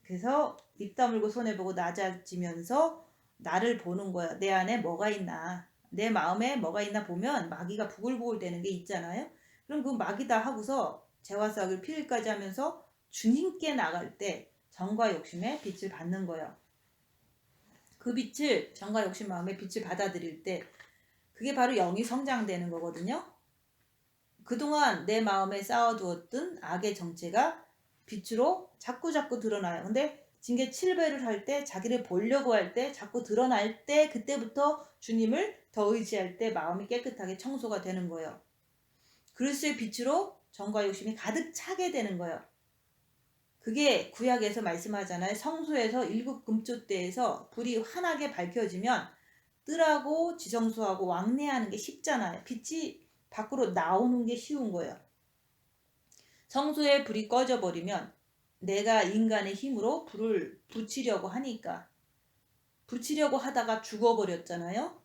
Speaker 1: 그래서 입 다물고 손해보고 낮아지면서 나를 보는 거예요. 내 안에 뭐가 있나 내 마음에 뭐가 있나 보면 마귀가 부글부글 되는 게 있잖아요. 그럼 그 마귀다 하고서 재와 싹을 피일까지 하면서 주님께 나갈 때 정과 욕심의 빛을 받는 거예요. 그 빛을 정과 욕심 마음의 빛을 받아들일 때 그게 바로 영이 성장되는 거거든요. 그동안 내 마음에 쌓아두었던 악의 정체가 빛으로 자꾸 드러나요. 근데 징계 7배를 할 때, 자기를 보려고 할 때, 자꾸 드러날 때, 그때부터 주님을 더 의지할 때 마음이 깨끗하게 청소가 되는 거예요. 그리스도의 빛으로 정과 욕심이 가득 차게 되는 거예요. 그게 구약에서 말씀하잖아요. 성소에서 일곱 금쪽대에서 불이 환하게 밝혀지면 뜰하고 지성소하고 왕래하는 게 쉽잖아요. 빛이 밖으로 나오는 게 쉬운 거예요. 성소에 불이 꺼져버리면 내가 인간의 힘으로 불을 붙이려고 하니까, 붙이려고 하다가 죽어버렸잖아요.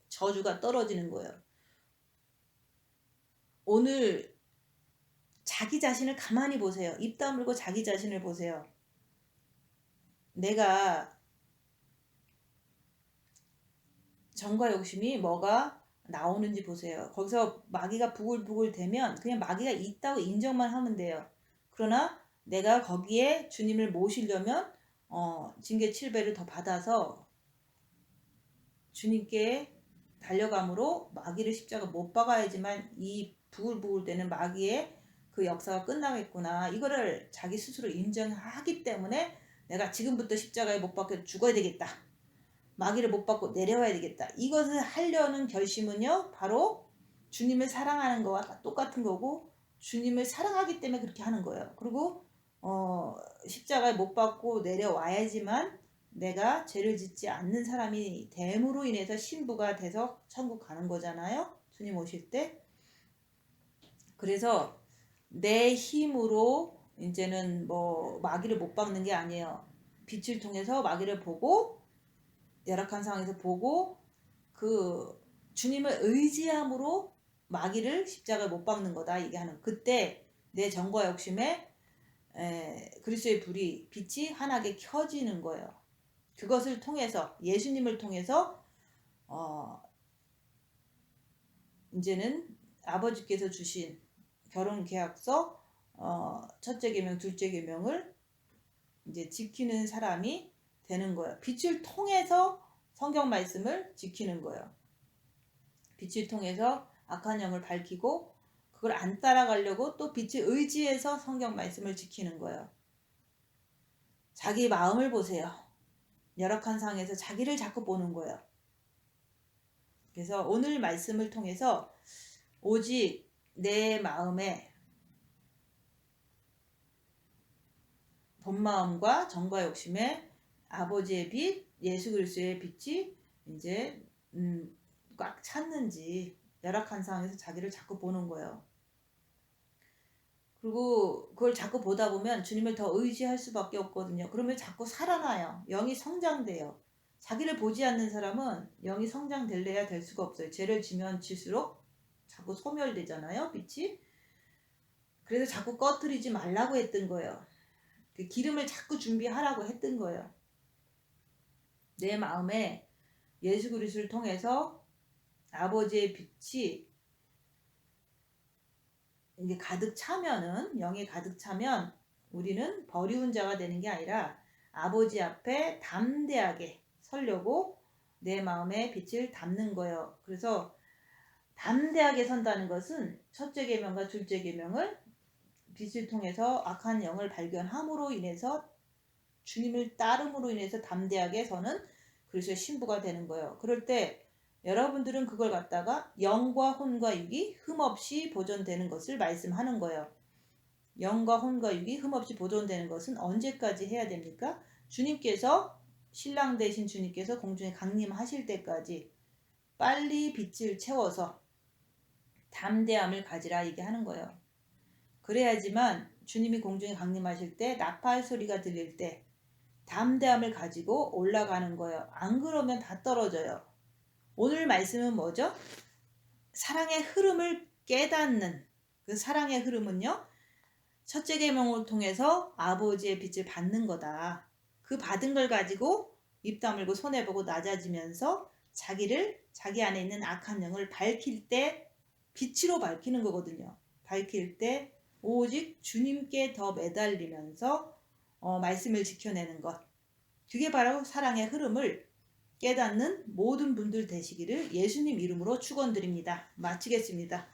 Speaker 1: 저주가 떨어지는 거예요. 오늘 자기 자신을 가만히 보세요. 입 다물고 자기 자신을 보세요. 내가 정과 욕심이 뭐가 나오는지 보세요. 거기서 마귀가 부글부글 대면 그냥 마귀가 있다고 인정만 하면 돼요. 그러나 내가 거기에 주님을 모시려면 징계 7배를 더 받아서 주님께 달려감으로 마귀를 십자가 못 박아야지만 이 부글부글 대는 마귀의 그 역사가 끝나겠구나. 이거를 자기 스스로 인정하기 때문에 내가 지금부터 십자가에 못 박혀 죽어야 되겠다. 마귀를 못 받고 내려와야 되겠다. 이것을 하려는 결심은요, 바로 주님을 사랑하는 거와 똑같은 거고, 주님을 사랑하기 때문에 그렇게 하는 거예요. 그리고 십자가에 못 박고 내려와야지만 내가 죄를 짓지 않는 사람이 됨으로 인해서 신부가 돼서 천국 가는 거잖아요. 주님 오실 때. 그래서 내 힘으로 이제는 뭐 마귀를 못 박는 게 아니에요. 빛을 통해서 마귀를 보고, 열악한 상황에서 보고, 그 주님을 의지함으로 마귀를 십자가에 못 박는 거다 얘기하는. 그때 내 정과 욕심에 그리스도의 불이, 빛이 환하게 켜지는 거예요. 그것을 통해서, 예수님을 통해서 이제는 아버지께서 주신 결혼 계약서 첫째 계명, 둘째 계명을 이제 지키는 사람이 되는 거예요. 빛을 통해서 성경 말씀을 지키는 거예요. 빛을 통해서 악한 영을 밝히고 그걸 안 따라가려고 또 빛을 의지해서 성경 말씀을 지키는 거예요. 자기 마음을 보세요. 열악한 상황에서 자기를 자꾸 보는 거예요. 그래서 오늘 말씀을 통해서 오직 내 마음에 본 마음과 정과 욕심에 아버지의 빛, 예수 그리스도의 빛이 이제 꽉 찼는지, 열악한 상황에서 자기를 자꾸 보는 거예요. 그리고 그걸 자꾸 보다 보면 주님을 더 의지할 수밖에 없거든요. 그러면 자꾸 살아나요. 영이 성장돼요. 자기를 보지 않는 사람은 영이 성장될래야 될 수가 없어요. 죄를 지면 질수록 자꾸 소멸되잖아요, 빛이. 그래서 자꾸 꺼뜨리지 말라고 했던 거예요. 그 기름을 자꾸 준비하라고 했던 거예요. 내 마음에 예수 그리스도를 통해서 아버지의 빛이 이게 가득 차면은, 영이 가득 차면 우리는 버리운 자가 되는 게 아니라 아버지 앞에 담대하게 서려고 내 마음에 빛을 담는 거예요. 그래서 담대하게 선다는 것은 첫째 계명과 둘째 계명을 빛을 통해서 악한 영을 발견함으로 인해서 주님을 따름으로 인해서 담대하게 서는 그리스도의 신부가 되는 거예요. 그럴 때 여러분들은 그걸 갖다가 영과 혼과 육이 흠없이 보존되는 것을 말씀하는 거예요. 영과 혼과 육이 흠없이 보존되는 것은 언제까지 해야 됩니까? 주님께서, 신랑 되신 주님께서 공중에 강림하실 때까지 빨리 빛을 채워서 담대함을 가지라 얘기하는 거예요. 그래야지만 주님이 공중에 강림하실 때 나팔 소리가 들릴 때 담대함을 가지고 올라가는 거예요. 안 그러면 다 떨어져요. 오늘 말씀은 뭐죠? 사랑의 흐름을 깨닫는, 그 사랑의 흐름은요, 첫째 계명을 통해서 아버지의 빛을 받는 거다. 그 받은 걸 가지고 입 다물고 손해보고 낮아지면서 자기 안에 있는 악한 영을 밝힐 때 빛으로 밝히는 거거든요. 밝힐 때 오직 주님께 더 매달리면서 말씀을 지켜내는 것. 그게 바로 사랑의 흐름을 깨닫는 모든 분들 되시기를 예수님 이름으로 축원드립니다. 마치겠습니다.